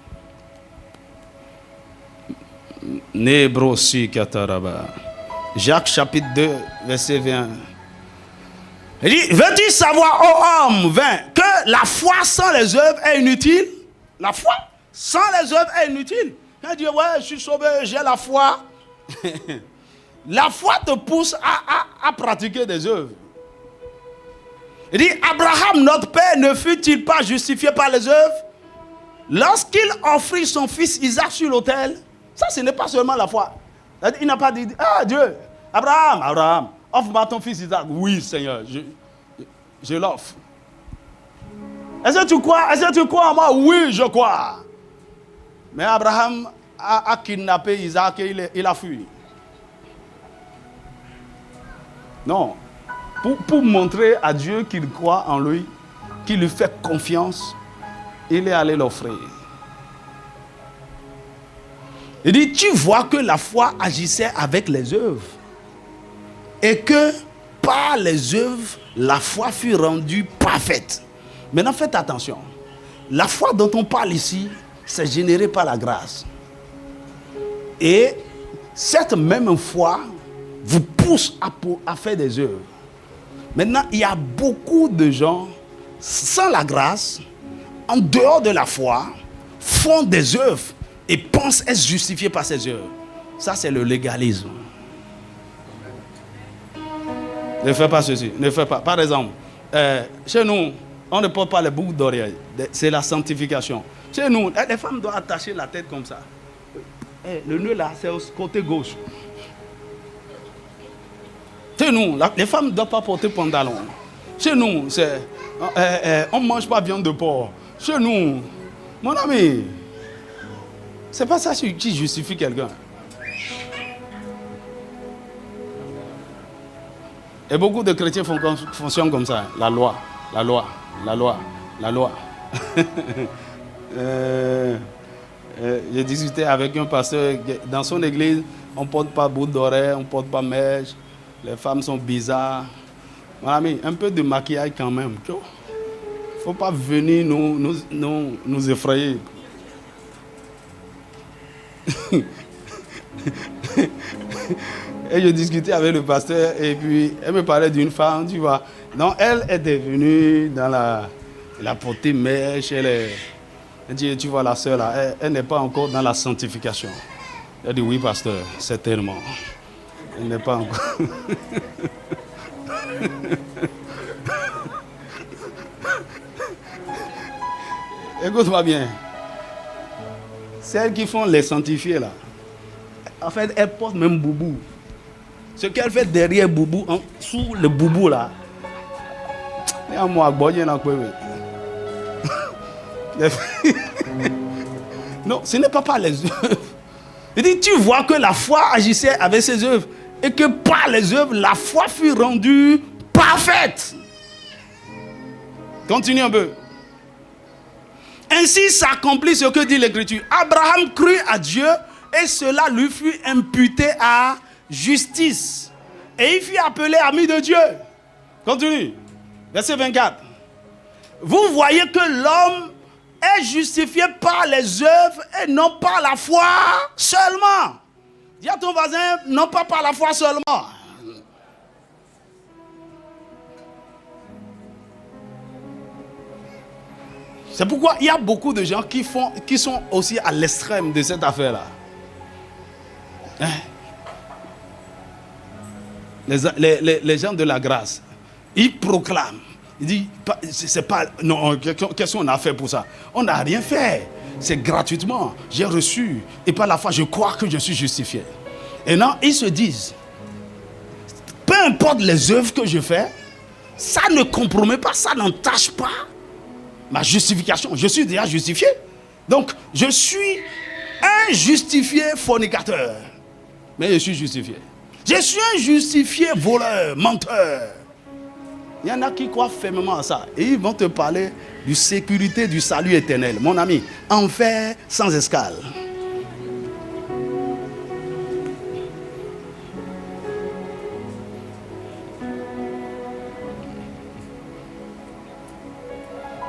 Jacques chapitre 2, verset 20. Il dit, veux-tu savoir, ô homme vain, que la foi sans les œuvres est inutile? La foi sans les œuvres est inutile. Quand Dieu dit, ouais, je suis sauvé, j'ai la foi. La foi te pousse à pratiquer des œuvres. Il dit, Abraham, notre père, ne fut-il pas justifié par les œuvres lorsqu'il offrit son fils Isaac sur l'autel? Ça, ce n'est pas seulement la foi. Il n'a pas dit, ah Dieu, Abraham, offre-moi ton fils Isaac. Oui, Seigneur, je l'offre. Est-ce que tu crois en moi? Oui, je crois. Mais Abraham a kidnappé Isaac et il a fui. Non. Pour montrer à Dieu qu'il croit en lui, qu'il lui fait confiance, il est allé l'offrir. Il dit, tu vois que la foi agissait avec les œuvres. Et que par les œuvres, la foi fut rendue parfaite. Maintenant, faites attention. La foi dont on parle ici, c'est généré par la grâce. Et cette même foi vous pousse à faire des œuvres. Maintenant, il y a beaucoup de gens, sans la grâce, en dehors de la foi, font des œuvres et pensent être justifiés par ces œuvres. Ça, c'est le légalisme. Ne fais pas ceci. Ne fais pas. Par exemple, chez nous, on ne porte pas les boucles d'oreilles. C'est la sanctification. Chez nous, les femmes doivent attacher la tête comme ça. Le nœud là, c'est au côté gauche. Chez nous, les femmes ne doivent pas porter pantalon. Chez nous, c'est, on ne mange pas viande de porc. Chez nous, mon ami, c'est pas ça qui justifie quelqu'un. Et beaucoup de chrétiens fonctionnent comme ça. La loi, la loi, la loi, la loi. J'ai discuté avec un pasteur. Dans son église, on ne porte pas boucle d'oreille, on ne porte pas mèche. Les femmes sont bizarres. Mon ami, un peu de maquillage quand même. Il ne faut pas venir nous effrayer. Et je discutais avec le pasteur et puis elle me parlait d'une femme, tu vois. Donc elle était venue dans la portée mèche. Elle dit, tu vois la soeur là, elle n'est pas encore dans la sanctification. Elle dit, oui pasteur, certainement. Elle n'est pas encore. Écoute-moi bien. Celles qui font les sanctifiés là, en fait, elles portent même boubou. Ce qu'elle fait derrière boubou, sous le boubou là, non, ce n'est pas par les œuvres. Il dit, tu vois que la foi agissait avec ses œuvres et que par les œuvres, la foi fut rendue parfaite. Continue un peu. Ainsi s'accomplit ce que dit l'Écriture. Abraham crut à Dieu et cela lui fut imputé à justice. Et il fut appelé ami de Dieu. Continue. Verset 24. Vous voyez que l'homme est justifié par les œuvres et non par la foi seulement. Dis à ton voisin, non pas par la foi seulement. C'est pourquoi il y a beaucoup de gens qui sont aussi à l'extrême de cette affaire-là. Hein? Les gens de la grâce, ils proclament. Ils disent, c'est pas, non, qu'est-ce qu'on a fait pour ça? On n'a rien fait. C'est gratuitement. J'ai reçu. Et par la foi, je crois que je suis justifié. Et non, ils se disent, peu importe les œuvres que je fais, ça ne compromet pas, ça n'entache pas ma justification. Je suis déjà justifié. Donc, je suis un justifié fornicateur. Mais je suis justifié. Je suis un justifié voleur, menteur. Il y en a qui croient fermement à ça. Et ils vont te parler de sécurité du salut éternel. Mon ami, enfer sans escale.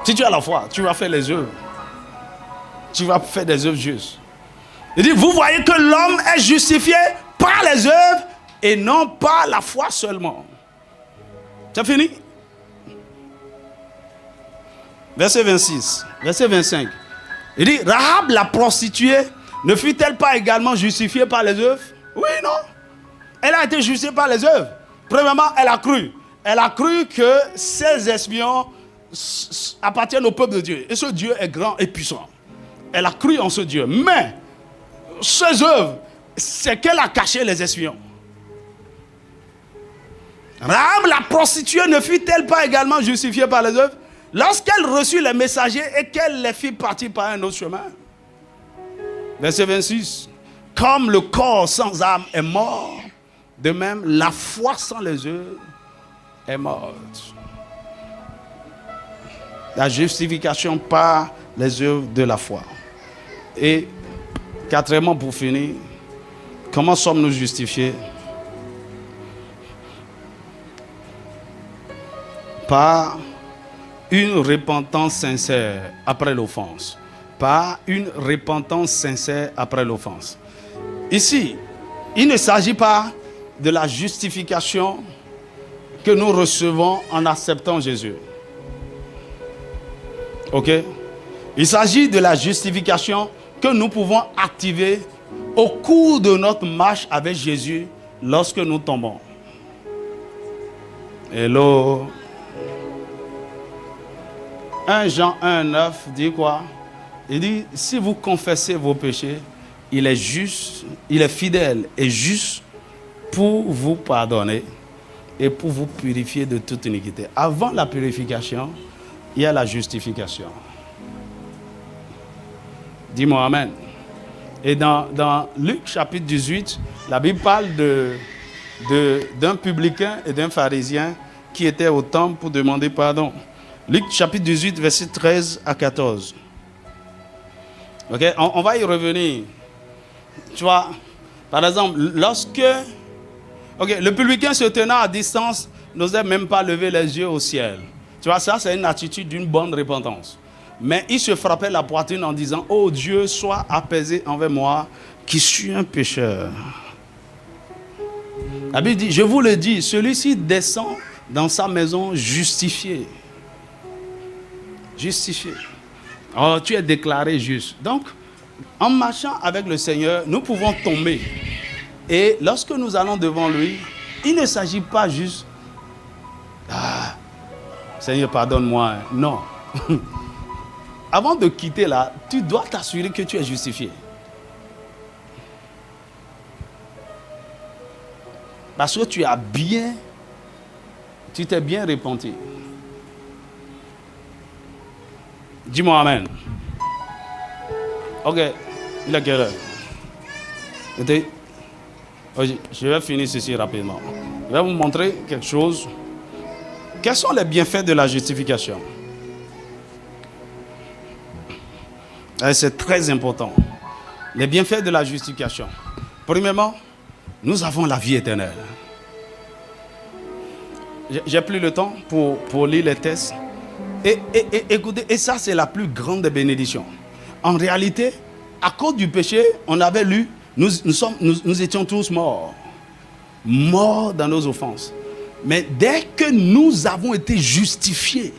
Si tu as la foi, tu vas faire les œuvres. Tu vas faire des œuvres justes. Il dit, vous voyez que l'homme est justifié par les œuvres et non par la foi seulement. C'est fini? Verset 26, verset 25. Il dit, Rahab la prostituée ne fut-elle pas également justifiée par les œuvres? Oui, non. Elle a été justifiée par les œuvres. Premièrement, elle a cru. Elle a cru que ses espions appartiennent au peuple de Dieu. Et ce Dieu est grand et puissant. Elle a cru en ce Dieu. Mais, ses œuvres, c'est qu'elle a caché les espions. Rahab la prostituée ne fut-elle pas également justifiée par les œuvres lorsqu'elle reçut les messagers et qu'elle les fit partir par un autre chemin? Verset 26. Comme le corps sans âme est mort, de même la foi sans les œuvres est morte. La justification par les œuvres de la foi. Et quatrièmement, pour finir, comment sommes-nous justifiés? Par une repentance sincère après l'offense. Par une repentance sincère après l'offense. Ici, il ne s'agit pas de la justification que nous recevons en acceptant Jésus. Ok? Il s'agit de la justification que nous pouvons activer au cours de notre marche avec Jésus lorsque nous tombons. Hello. 1 Jean 1, 9 dit quoi? Il dit, si vous confessez vos péchés, il est juste, il est fidèle et juste pour vous pardonner et pour vous purifier de toute iniquité. Avant la purification, il y a la justification. Dis-moi Amen. Et dans Luc chapitre 18, la Bible parle d'un publicain et d'un pharisien qui étaient au temple pour demander pardon. Luc chapitre 18, verset 13 à 14. Ok, on va y revenir. Tu vois, par exemple, lorsque le publicain se tenant à distance n'osait même pas lever les yeux au ciel. Tu vois, ça c'est une attitude d'une bonne repentance. Mais il se frappait la poitrine en disant, oh Dieu, sois apaisé envers moi, qui suis un pécheur. La Bible dit, je vous le dis, celui-ci descend dans sa maison justifié. Justifié. Oh, tu es déclaré juste. Donc, en marchant avec le Seigneur, nous pouvons tomber. Et lorsque nous allons devant lui, il ne s'agit pas juste, ah, Seigneur, pardonne-moi. Non. Avant de quitter là, tu dois t'assurer que tu es justifié. Parce que tu t'es bien repenti. Dis-moi Amen. Ok, il est quelle heure? Je vais finir ceci rapidement. Je vais vous montrer quelque chose. Quels sont les bienfaits de la justification? C'est très important. Les bienfaits de la justification. Premièrement, nous avons la vie éternelle. J'ai plus le temps pour lire les textes. Et écoutez, et ça c'est la plus grande des bénédictions. En réalité, à cause du péché, on avait lu, nous étions tous morts. Morts dans nos offenses. Mais dès que nous avons été justifiés,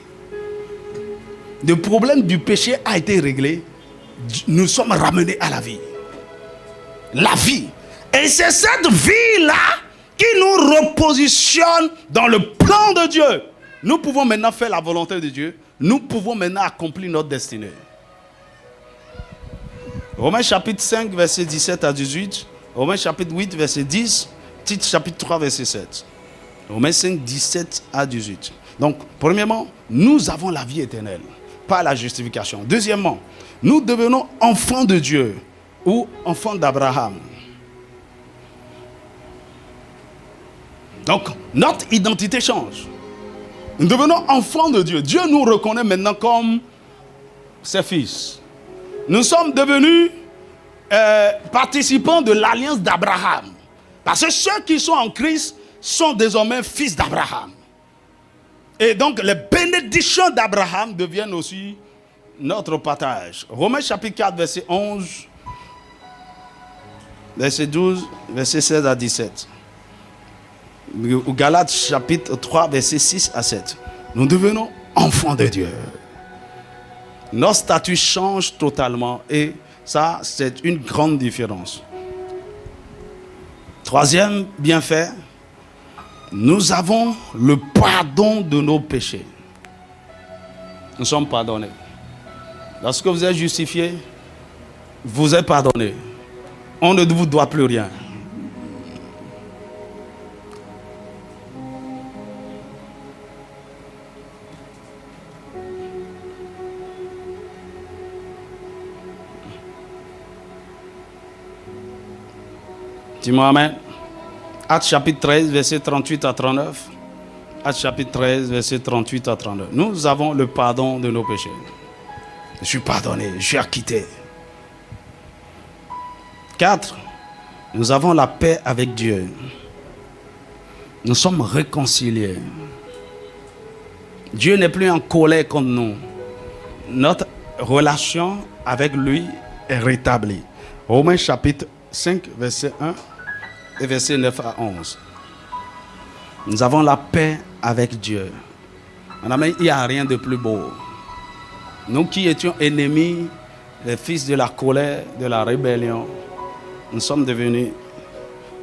le problème du péché a été réglé. Nous sommes ramenés à la vie. La vie. Et c'est cette vie-là qui nous repositionne dans le plan de Dieu. Nous pouvons maintenant faire la volonté de Dieu. Nous pouvons maintenant accomplir notre destinée. Romains chapitre 5, verset 17 à 18. Romains chapitre 8, verset 10. Tite chapitre 3, verset 7. Romains 5, 17 à 18. Donc, premièrement, nous avons la vie éternelle, pas la justification. Deuxièmement, nous devenons enfants de Dieu ou enfants d'Abraham. Donc, notre identité change. Nous devenons enfants de Dieu. Dieu nous reconnaît maintenant comme ses fils. Nous sommes devenus participants de l'alliance d'Abraham. Parce que ceux qui sont en Christ sont désormais fils d'Abraham. Et donc, les bénédictions d'Abraham deviennent aussi notre partage. Romains chapitre 4, verset 11, verset 12, verset 16 à 17. Ou Galates chapitre 3, verset 6 à 7. Nous devenons enfants de Dieu. Notre statut change totalement et ça, c'est une grande différence. Troisième bienfait, nous avons le pardon de nos péchés. Nous sommes pardonnés. Lorsque vous êtes justifié, vous êtes pardonné. On ne vous doit plus rien. Dis-moi Amen. Actes chapitre 13, verset 38 à 39. Actes chapitre 13, verset 38 à 39. Nous avons le pardon de nos péchés. Je suis pardonné, je suis acquitté. 4. Nous avons la paix avec Dieu. Nous sommes réconciliés. Dieu n'est plus en colère contre nous. Notre relation avec lui est rétablie. Romains chapitre 5, verset 1 et verset 9 à 11. Nous avons la paix avec Dieu. Il n'y a rien de plus beau. Nous qui étions ennemis, les fils de la colère, de la rébellion, nous sommes devenus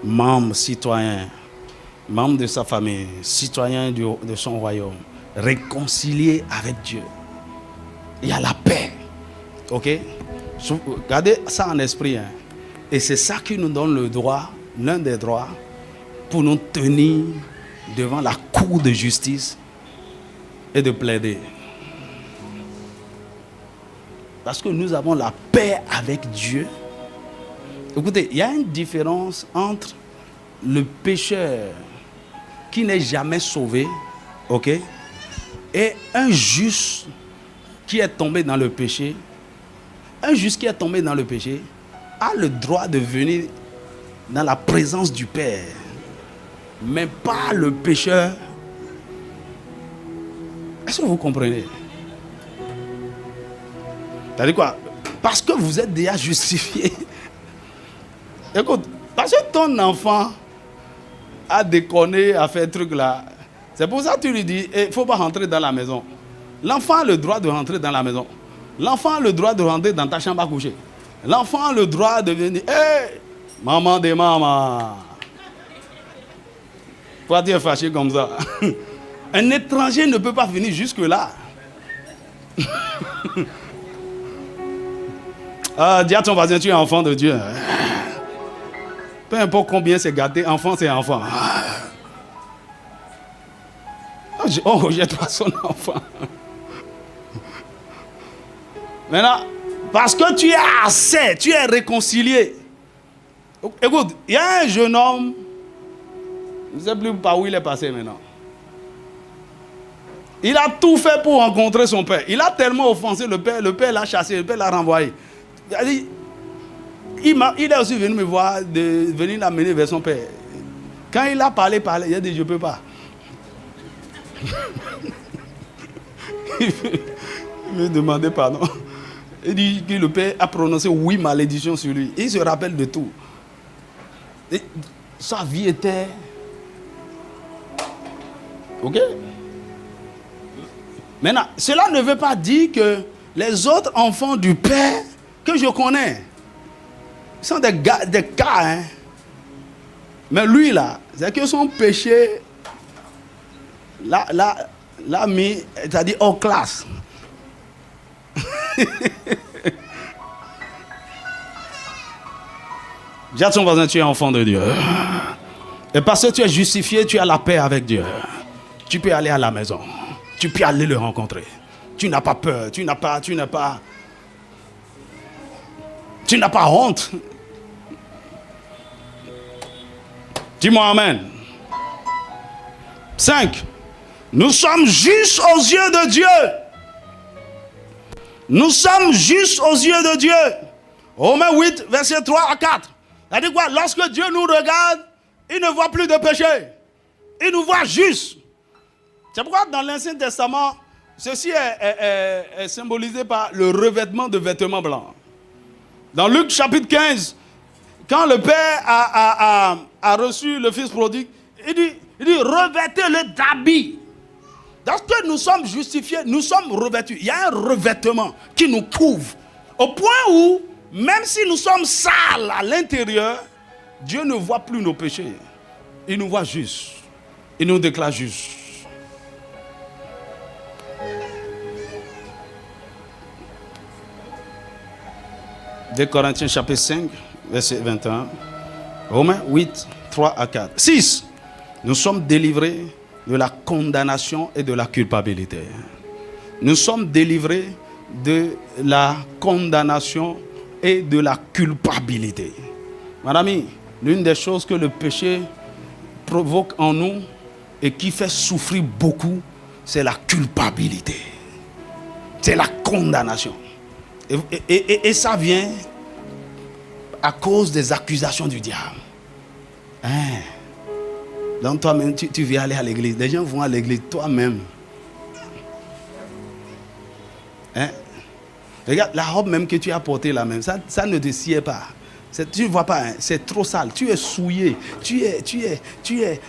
membres citoyens membre de sa famille, citoyen de son royaume, réconcilié avec Dieu. Il y a la paix. Ok? Gardez ça en esprit. Hein? Et c'est ça qui nous donne le droit, l'un des droits, pour nous tenir devant la cour de justice et de plaider. Parce que nous avons la paix avec Dieu. Écoutez, il y a une différence entre le pécheur qui n'est jamais sauvé, ok, et un juste qui est tombé dans le péché. Un juste qui est tombé dans le péché a le droit de venir dans la présence du Père, mais pas le pécheur. Est-ce que vous comprenez? C'est-à-dire quoi? Parce que vous êtes déjà justifié. Écoute, parce que ton enfant a déconné, a fait un truc là. C'est pour ça que tu lui dis, il ne faut pas rentrer dans la maison. L'enfant a le droit de rentrer dans la maison. L'enfant a le droit de rentrer dans ta chambre à coucher. L'enfant a le droit de venir, hey, maman des mamans. Pourquoi tu es fâché comme ça? Un étranger ne peut pas venir jusque-là. Dis à ton voisin, tu es enfant de Dieu. Peu importe combien c'est gâté, enfant c'est enfant. On ne rejette pas son enfant. Maintenant, parce que tu es assez, tu es réconcilié. Écoute, il y a un jeune homme, je ne sais plus par où il est passé maintenant. Il a tout fait pour rencontrer son père. Il a tellement offensé le père l'a chassé, le père l'a renvoyé. Il est aussi venu me voir, de venir l'amener vers son père. Quand il a parlé, il a dit, je ne peux pas. Il me demandait pardon. Il dit que le père a prononcé 8 malédictions sur lui. Il se rappelle de tout. Et sa vie était... Ok? Maintenant, cela ne veut pas dire que les autres enfants du père que je connais sont des cas, hein. Mais lui là, c'est que son péché l'a mis, c'est-à-dire hors classe. Dis à ton voisin, tu es enfant de Dieu. Et parce que tu es justifié, tu as la paix avec Dieu. Tu peux aller à la maison. Tu peux aller le rencontrer. Tu n'as pas peur. Tu n'as pas honte. Dis-moi amen. 5. Nous sommes justes aux yeux de Dieu. Nous sommes justes aux yeux de Dieu. Romains 8, verset 3 à 4. C'est-à-dire quoi? Lorsque Dieu nous regarde, il ne voit plus de péché. Il nous voit juste. C'est pourquoi dans l'Ancien Testament, ceci est symbolisé par le revêtement de vêtements blancs. Dans Luc chapitre 15, quand le Père a reçu le Fils prodigue, il dit revêtez-le d'habits. Lorsque nous sommes justifiés, nous sommes revêtus. Il y a un revêtement qui nous couvre. Au point où, même si nous sommes sales à l'intérieur, Dieu ne voit plus nos péchés. Il nous voit juste. Il nous déclare juste. De Corinthiens chapitre 5, verset 21. Romains 8, 3 à 4. 6. Nous sommes délivrés de la condamnation et de la culpabilité. Nous sommes délivrés de la condamnation et de la culpabilité. Madame, l'une des choses que le péché provoque en nous et qui fait souffrir beaucoup, c'est la culpabilité. C'est la condamnation. Et ça vient à cause des accusations du diable. Hein? Donc toi-même, tu viens aller à l'église. Les gens vont à l'église, toi-même. Hein? Regarde, la robe même que tu as portée là même, ça ne te sied pas. Tu ne vois pas, hein? C'est trop sale. Tu es souillé. Tu es.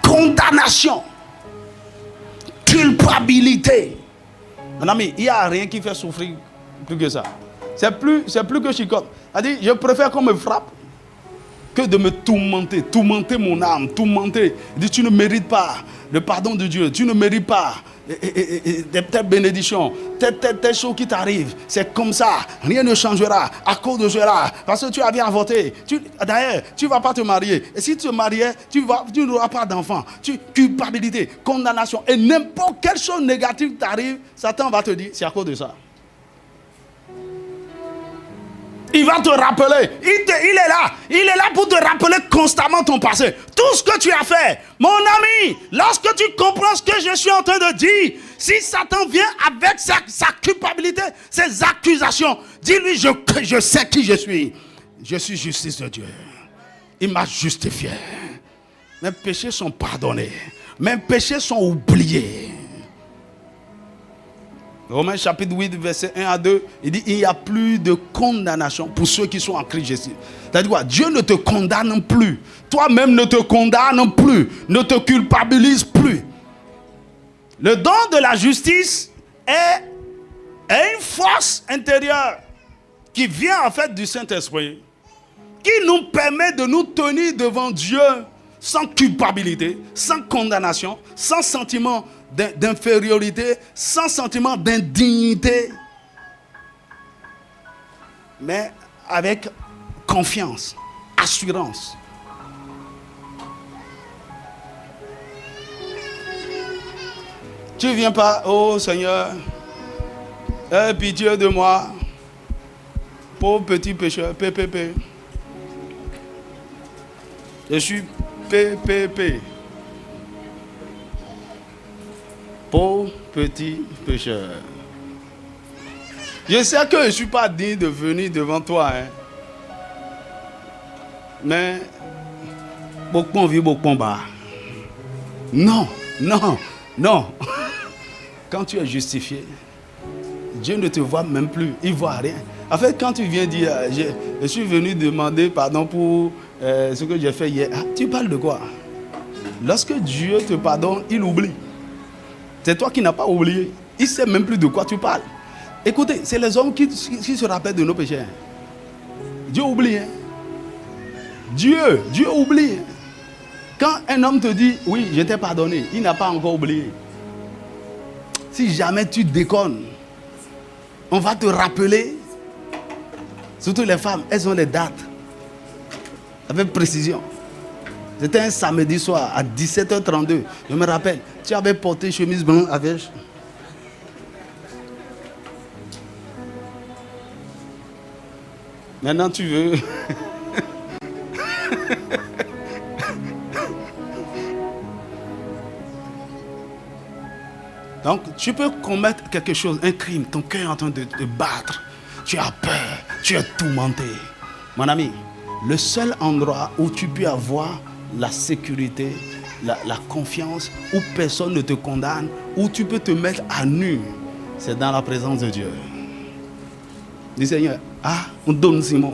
Condamnation. Culpabilité. Mon ami, il n'y a rien qui fait souffrir plus que ça. C'est plus que chicote. Elle dit, je préfère qu'on me frappe que de me tourmenter mon âme, tourmenter. Il dit, tu ne mérites pas le pardon de Dieu, tu ne mérites pas telle bénédiction, telle chose qui t'arrive. C'est comme ça, rien ne changera à cause de cela, parce que tu as bien voté. D'ailleurs, tu ne vas pas te marier. Et si tu te mariais, tu n'auras pas d'enfant. Culpabilité, condamnation. Et n'importe quelle chose négative t'arrive, Satan va te dire, c'est à cause de ça. Il va te rappeler. Il est là pour te rappeler constamment ton passé. Tout ce que tu as fait. Mon ami, lorsque tu comprends ce que je suis en train de dire, si Satan vient avec sa culpabilité, ses accusations, dis-lui, je sais qui je suis. Je suis justice de Dieu. Il m'a justifié. Mes péchés sont pardonnés. Mes péchés sont oubliés. Romains chapitre 8, verset 1 à 2, il dit, il n'y a plus de condamnation pour ceux qui sont en Christ Jésus. C'est-à-dire quoi? Dieu ne te condamne plus. Toi-même ne te condamne plus. Ne te culpabilise plus. Le don de la justice est une force intérieure qui vient en fait du Saint-Esprit, qui nous permet de nous tenir devant Dieu sans culpabilité, sans condamnation, sans sentiment d'infériorité, sans sentiment d'indignité, mais avec confiance, assurance. Tu ne viens pas, oh Seigneur, aie pitié de moi, pauvre petit pécheur, PPP. Je suis PPP. Pauvre petit pécheur. Je sais que je ne suis pas digne de venir devant toi. Mais, beaucoup vit, beaucoup bas. Non. Quand tu es justifié, Dieu ne te voit même plus. Il ne voit rien. En fait, quand tu viens dire, je suis venu demander pardon pour ce que j'ai fait hier. Tu parles de quoi? Lorsque Dieu te pardonne, il oublie. C'est toi qui n'as pas oublié. Il ne sait même plus de quoi tu parles. Écoutez, c'est les hommes qui se rappellent de nos péchés. Dieu oublie. Dieu oublie. Quand un homme te dit, oui, je t'ai pardonné, il n'a pas encore oublié. Si jamais tu déconnes, on va te rappeler. Surtout les femmes, elles ont des dates. Avec précision. C'était un samedi soir à 17h32. Je me rappelle, tu avais porté chemise blanche avec. Maintenant tu veux. Donc tu peux commettre quelque chose, un crime, ton cœur est en train de te battre. Tu as peur, tu es tourmenté. Mon ami, le seul endroit où tu peux avoir la sécurité, la confiance, où personne ne te condamne, où tu peux te mettre à nu, c'est dans la présence de Dieu. Dis Seigneur, on donne Simon.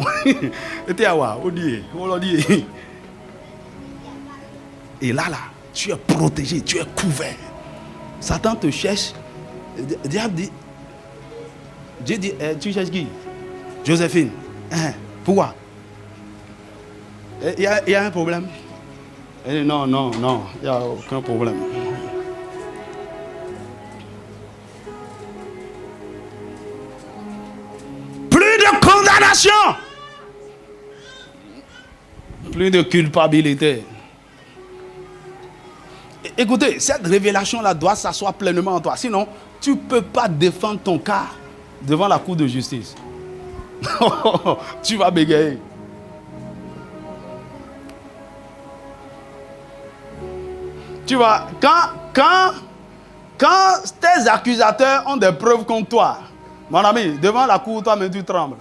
Et là, tu es protégé, tu es couvert. Satan te cherche. Dieu dit, tu cherches qui? Joséphine. Pourquoi? Il y a un problème. Elle dit, non, il n'y a aucun problème. Plus de condamnation. Plus de culpabilité. Écoutez, cette révélation-là doit s'asseoir pleinement en toi. Sinon, tu ne peux pas défendre ton cas devant la cour de justice. Tu vas bégayer. Tu vois, quand tes accusateurs ont des preuves contre toi, mon ami, devant la cour, toi-même tu trembles.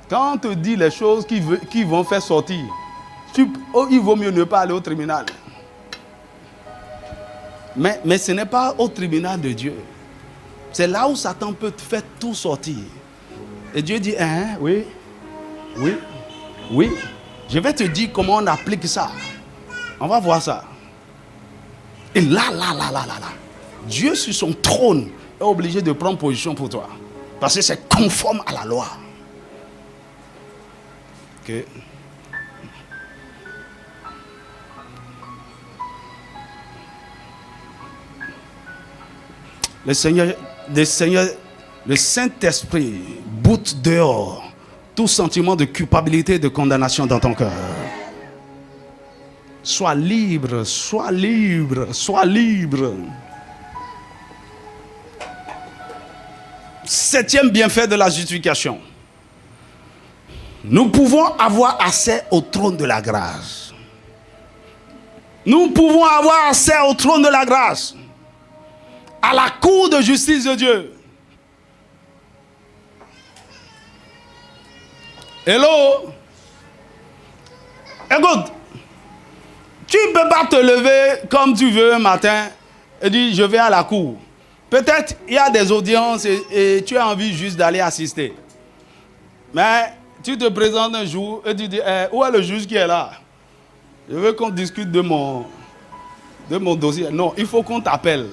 Quand on te dit les choses qui vont faire sortir, il vaut mieux ne pas aller au tribunal. Mais ce n'est pas au tribunal de Dieu. C'est là où Satan peut te faire tout sortir. Et Dieu dit, oui. Je vais te dire comment on applique ça. On va voir ça. Et là. Dieu sur son trône est obligé de prendre position pour toi. Parce que c'est conforme à la loi. Ok. Le Saint-Esprit boute dehors tout sentiment de culpabilité et de condamnation dans ton cœur. Sois libre, sois libre, sois libre. 7e bienfait de la justification. Nous pouvons avoir accès au trône de la grâce. Nous pouvons avoir accès au trône de la grâce, à la cour de justice de Dieu. Hello? Écoute, tu ne peux pas te lever comme tu veux un matin et dire je vais à la cour. Peut-être il y a des audiences et tu as envie juste d'aller assister. Mais tu te présentes un jour et tu dis où est le juge qui est là? Je veux qu'on discute de mon dossier. Non, il faut qu'on t'appelle.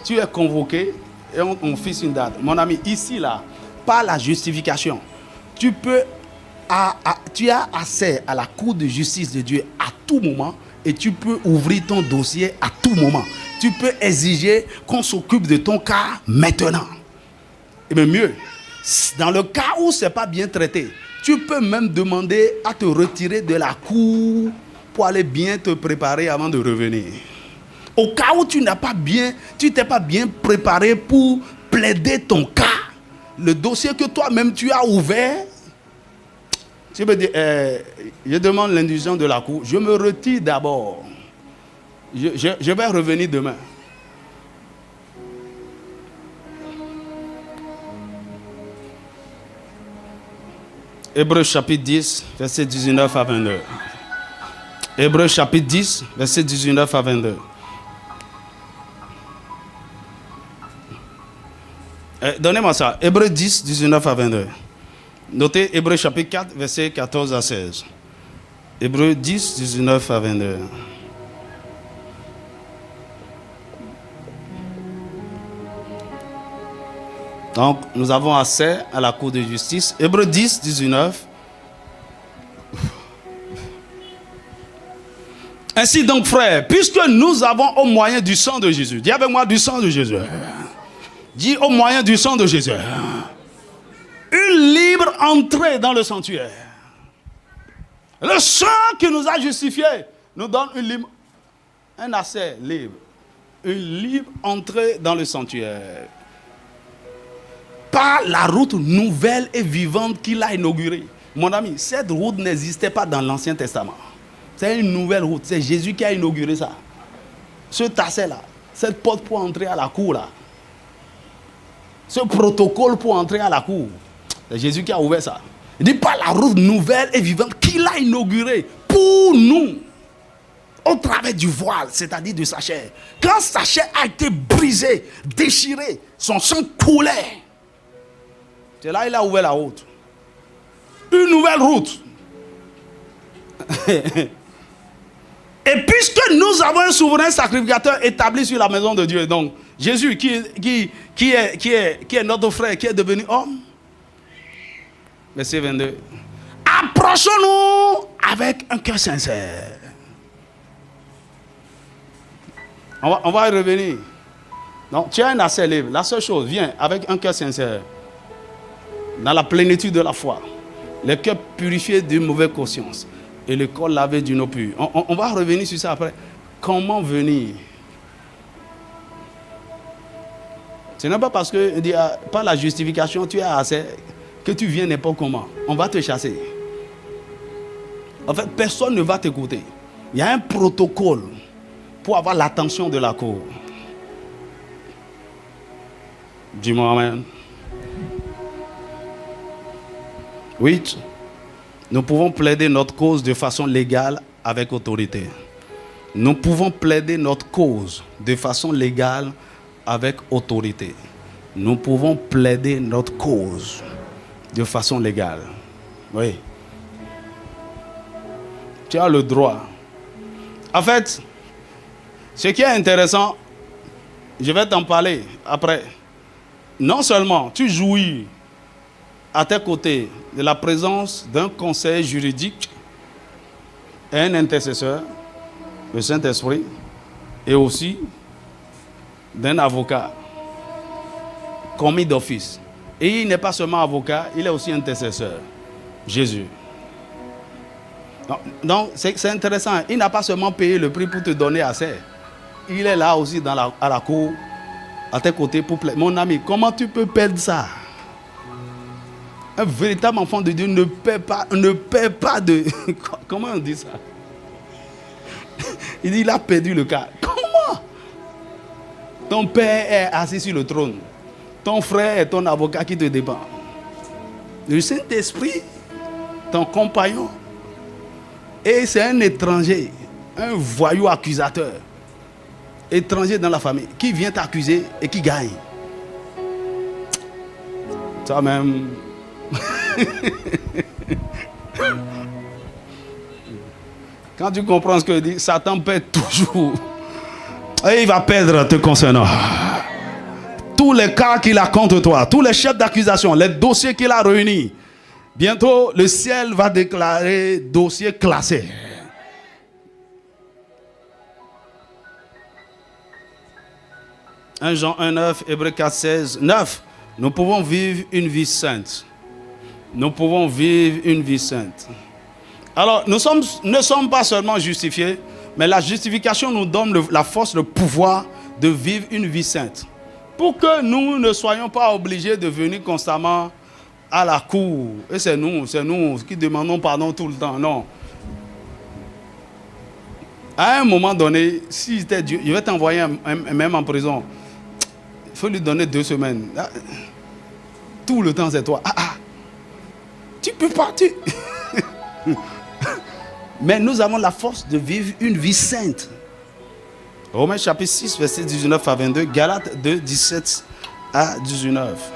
Tu es convoqué et on fixe une date. Mon ami, ici là, par la justification, tu as accès à la cour de justice de Dieu à tout moment et tu peux ouvrir ton dossier à tout moment. Tu peux exiger qu'on s'occupe de ton cas maintenant. Et même mieux, dans le cas où ce n'est pas bien traité, tu peux même demander à te retirer de la cour pour aller bien te préparer avant de revenir. Au cas où tu t'es pas bien préparé pour plaider ton cas, le dossier que toi-même tu as ouvert, tu peux dire, je demande l'indulgence de la cour, je me retire d'abord. Je vais revenir demain. Hébreux chapitre 10, verset 19 à 22. Hébreux chapitre 10, verset 19 à 22. Donnez-moi ça. Hébreux 10, 19 à 22. Notez Hébreux chapitre 4, verset 14 à 16. Hébreux 10, 19 à 22. Donc, nous avons accès à la cour de justice. Hébreux 10, 19. Ainsi donc, frères, puisque nous avons au moyen du sang de Jésus, dis avec moi du sang de Jésus. Dis au moyen du sang de Jésus. Une libre entrée dans le sanctuaire. Le sang qui nous a justifiés nous donne un accès libre. Une libre entrée dans le sanctuaire. Par la route nouvelle et vivante qu'il a inaugurée. Mon ami, cette route n'existait pas dans l'Ancien Testament. C'est une nouvelle route. C'est Jésus qui a inauguré ça. Ce tasset-là, cette porte pour entrer à la cour là. Ce protocole pour entrer à la cour. C'est Jésus qui a ouvert ça. Il dit par la route nouvelle et vivante qu'il a inaugurée pour nous. Au travers du voile, c'est-à-dire de sa chair. Quand sa chair a été brisée, déchirée, son sang coulait. C'est là qu'il a ouvert la route. Une nouvelle route. Et puisque nous avons un souverain sacrificateur établi sur la maison de Dieu, donc Jésus qui est notre frère, qui est devenu homme. Verset 22. Approchons-nous avec un cœur sincère. On va y revenir. Donc, tu as un accès libre. La seule chose, viens avec un cœur sincère. Dans la plénitude de la foi. Le cœur purifié d'une mauvaise conscience. Et le corps lavé d'une eau pure. On va revenir sur ça après. Comment venir? Ce n'est pas parce que par la justification tu as assez que tu viens n'importe comment. On va te chasser. En fait, personne ne va t'écouter. Il y a un protocole pour avoir l'attention de la cour. Dis-moi amen. 8. Nous pouvons plaider notre cause de façon légale avec autorité. Nous pouvons plaider notre cause de façon légale avec autorité. Nous pouvons plaider notre cause de façon légale. Oui. Tu as le droit. En fait, ce qui est intéressant, je vais t'en parler après. Non seulement tu jouis à tes côtés de la présence d'un conseil juridique et un intercesseur, le Saint-Esprit, et aussi d'un avocat commis d'office. Et il n'est pas seulement avocat, il est aussi intercesseur. Jésus. Donc c'est intéressant. Il n'a pas seulement payé le prix pour te donner assez. Il est là aussi à la cour, à tes côtés pour plaire. Mon ami, comment tu peux perdre ça? Un véritable enfant de Dieu ne paie pas de... Comment on dit ça? Il dit, il a perdu le cas. Comment? Ton père est assis sur le trône. Ton frère est ton avocat qui te dépend. Le Saint-Esprit, ton compagnon. Et c'est un étranger, un voyou accusateur. Étranger dans la famille, qui vient t'accuser et qui gagne. Toi-même... Quand tu comprends ce que dit, Satan perd toujours. Et il va perdre te concernant. Tous les cas qu'il a contre toi, tous les chefs d'accusation, les dossiers qu'il a réunis. Bientôt, le ciel va déclarer dossier classé. « 1 Jean 1,9, Hébreux 4,16, 9. Nous pouvons vivre une vie sainte. Nous pouvons vivre une vie sainte. Alors, nous ne sommes pas seulement justifiés, mais la justification nous donne la force, le pouvoir de vivre une vie sainte. Pour que nous ne soyons pas obligés de venir constamment à la cour. Et c'est nous qui demandons pardon tout le temps. Non. À un moment donné, si c'était Dieu, il va t'envoyer même en prison. Il faut lui donner 2 semaines. Tout le temps, c'est toi. Tu peux pas. Mais nous avons la force de vivre une vie sainte. Romains chapitre 6, verset 19 à 22. Galates 2, 17 à 19.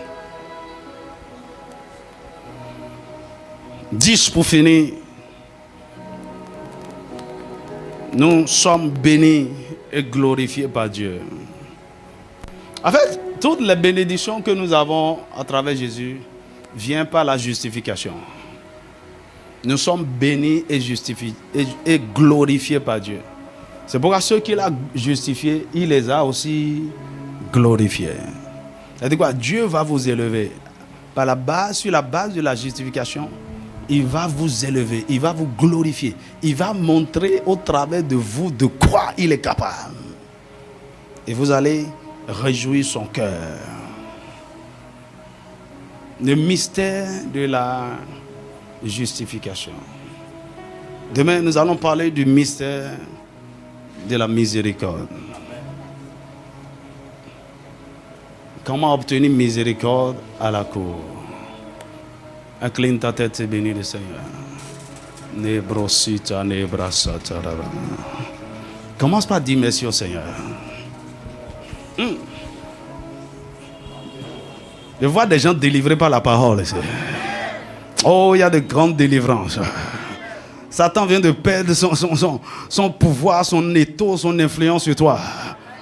10 pour finir. Nous sommes bénis et glorifiés par Dieu. En fait, toutes les bénédictions que nous avons à travers Jésus viennent par la justification. Nous sommes bénis et justifiés et glorifiés par Dieu. C'est pourquoi ceux qu'il a justifiés, il les a aussi glorifiés. C'est-à-dire quoi? Dieu va vous élever. Sur la base de la justification, il va vous élever, il va vous glorifier. Il va montrer au travers de vous de quoi il est capable. Et vous allez réjouir son cœur. Le mystère de la justification. Demain, nous allons parler du mystère de la miséricorde. Comment obtenir miséricorde à la cour? Incline ta tête et bénis le Seigneur. Commence par dire merci au Seigneur. Je vois des gens délivrés par la parole. Oh, il y a de grandes délivrances. Satan vient de perdre son pouvoir, son étau, son influence sur toi.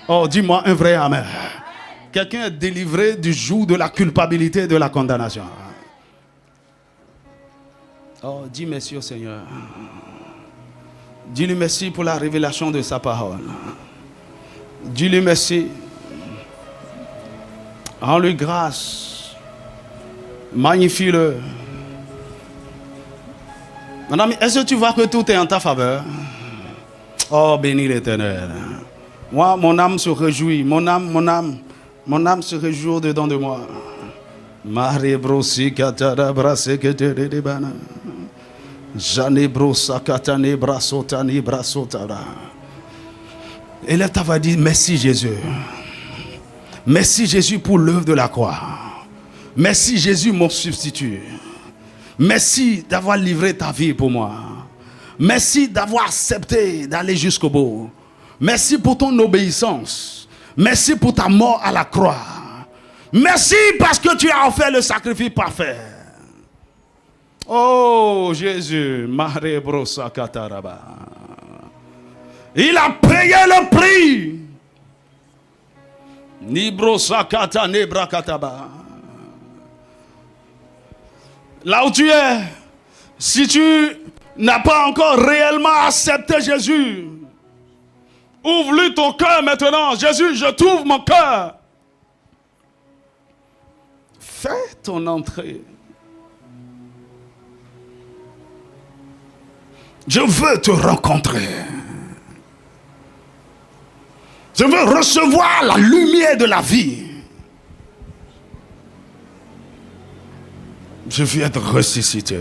Oh, dis-moi un vrai amen. Quelqu'un est délivré du joug de la culpabilité et de la condamnation. Oh, dis merci au Seigneur. Dis-lui merci pour la révélation de sa parole. Dis-lui merci. Rends-lui grâce. Magnifie-le. Mon ami, est-ce que tu vois que tout est en ta faveur? Oh, bénis l'Éternel. Moi, mon âme se réjouit. Mon âme se réjouit au-dedans de moi. Élève ta voix et dis merci Jésus. Merci Jésus pour l'œuvre de la croix. Merci Jésus mon substitut. Merci d'avoir livré ta vie pour moi. Merci d'avoir accepté d'aller jusqu'au bout. Merci pour ton obéissance. Merci pour ta mort à la croix. Merci parce que tu as offert le sacrifice parfait. Oh Jésus, il a payé le prix. Là où tu es, si tu n'as pas encore réellement accepté Jésus Ouvre-lui ton cœur maintenant. Jésus, je t'ouvre mon cœur. Fais ton entrée. Je veux te rencontrer. Je veux recevoir la lumière de la vie. Je veux être ressuscité.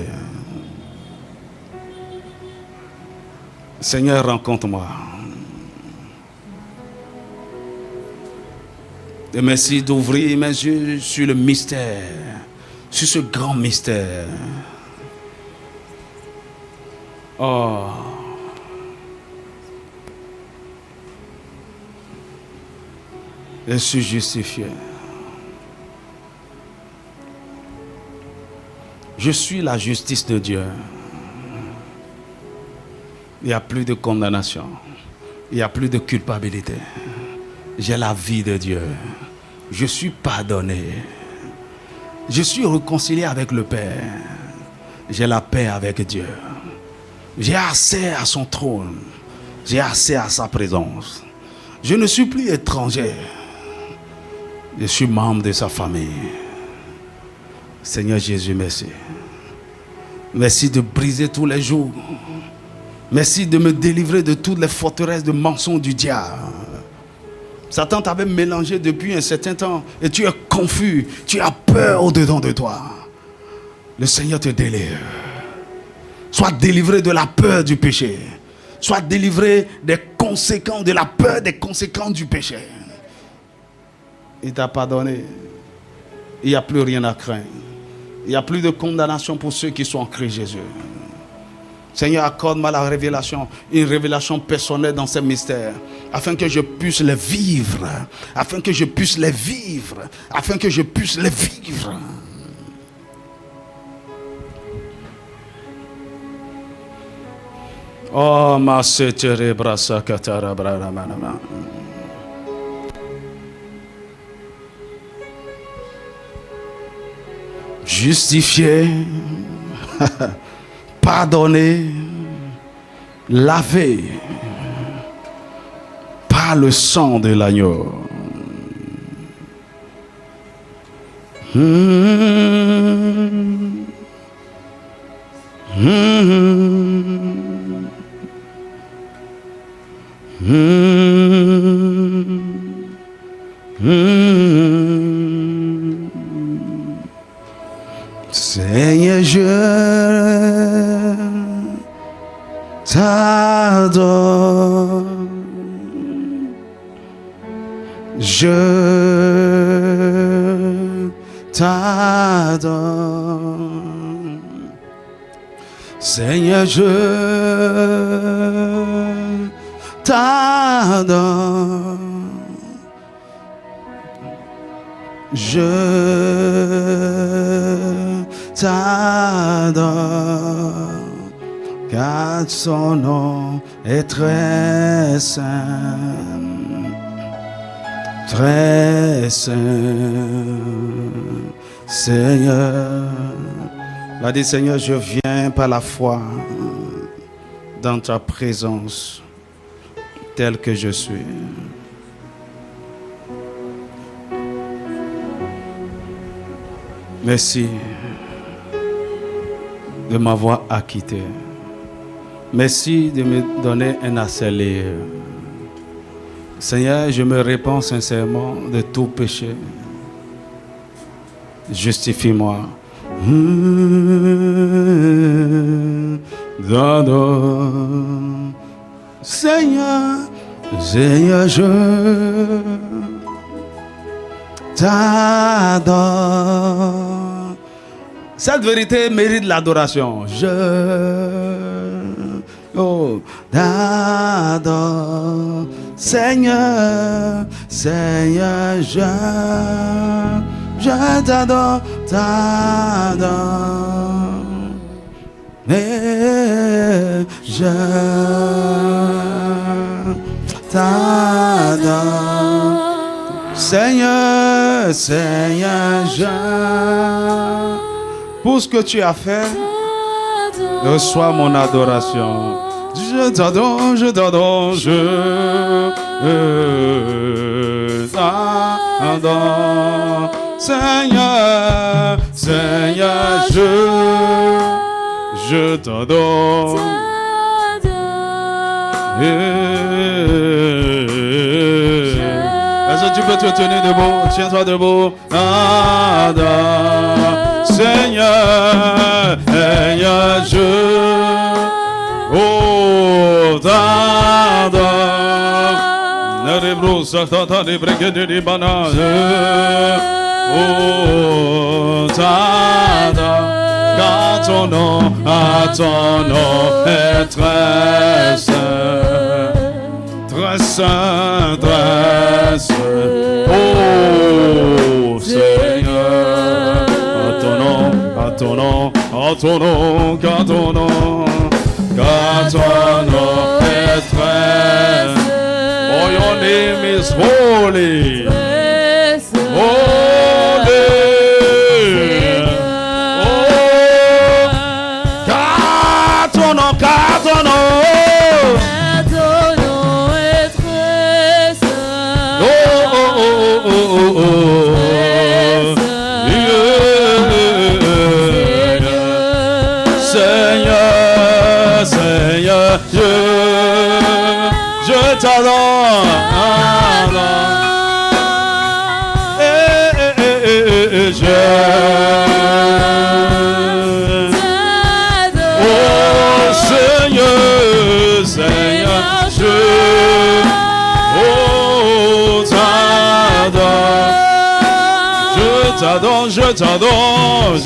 Seigneur, rencontre-moi. Et merci d'ouvrir mes yeux sur le mystère, sur ce grand mystère. Oh. Je suis justifié. Je suis la justice de Dieu. Il n'y a plus de condamnation. Il n'y a plus de culpabilité. J'ai la vie de Dieu. Je suis pardonné. Je suis réconcilié avec le Père. J'ai la paix avec Dieu. J'ai accès à son trône. J'ai accès à sa présence. Je ne suis plus étranger. Je suis membre de sa famille. Seigneur Jésus, merci. Merci de briser tous les jours. Merci de me délivrer de toutes les forteresses de mensonges du diable. Satan t'avait mélangé depuis un certain temps et tu es confus, tu as peur au-dedans de toi. Le Seigneur te délivre. Sois délivré de la peur du péché. Sois délivré des conséquences, de la peur des conséquences du péché. Il t'a pardonné. Il n'y a plus rien à craindre. Il n'y a plus de condamnation pour ceux qui sont en Christ Jésus. Seigneur, accorde-moi la révélation, une révélation personnelle dans ces mystères, afin que je puisse les vivre, afin que je puisse les vivre, afin que je puisse les vivre. Oh, ma setere brasa katara braramanama. Justifié, pardonné, lavé par le sang de l'agneau. Seigneur, je t'adore, je t'adore, Seigneur, je t'adore, je t'adore, car son nom est très saint, très saint. Seigneur, va dire Seigneur, je viens par la foi dans ta présence tel que je suis. Merci de m'avoir acquitté. Merci de me donner un accès libre. Seigneur, je me répands sincèrement de tout péché. Justifie-moi. Seigneur, Seigneur, je t'adore. Cette vérité mérite l'adoration. T'adore. Seigneur, Seigneur, je t'adore, t'adore. Mais je t'adore. Seigneur, Seigneur, pour ce que tu as fait, reçois mon adoration. Je t'adore, je t'adore, je t'adore. Seigneur, Seigneur, je t'adore. Est-ce que tu peux te tenir debout? Tiens-toi debout. Adore. Seigneur, Seigneur, oh, t'adore. Nerebroussa, tata, de breguede, de banane. Oh, t'adore. Car ton nom est très saint. Très saint, très saint. Oh, Seigneur. À ton nom, à ton nom, à ton nom, car ton nom est très. Oh, your name is holy. Holy. Oh, car ton nom, car ton nom. Est très saint. Oh, oh, oh, oh, oh, oh. Seigneur, Seigneur, je t'adore. Oh Seigneur, Seigneur, t'adore, je t'adore,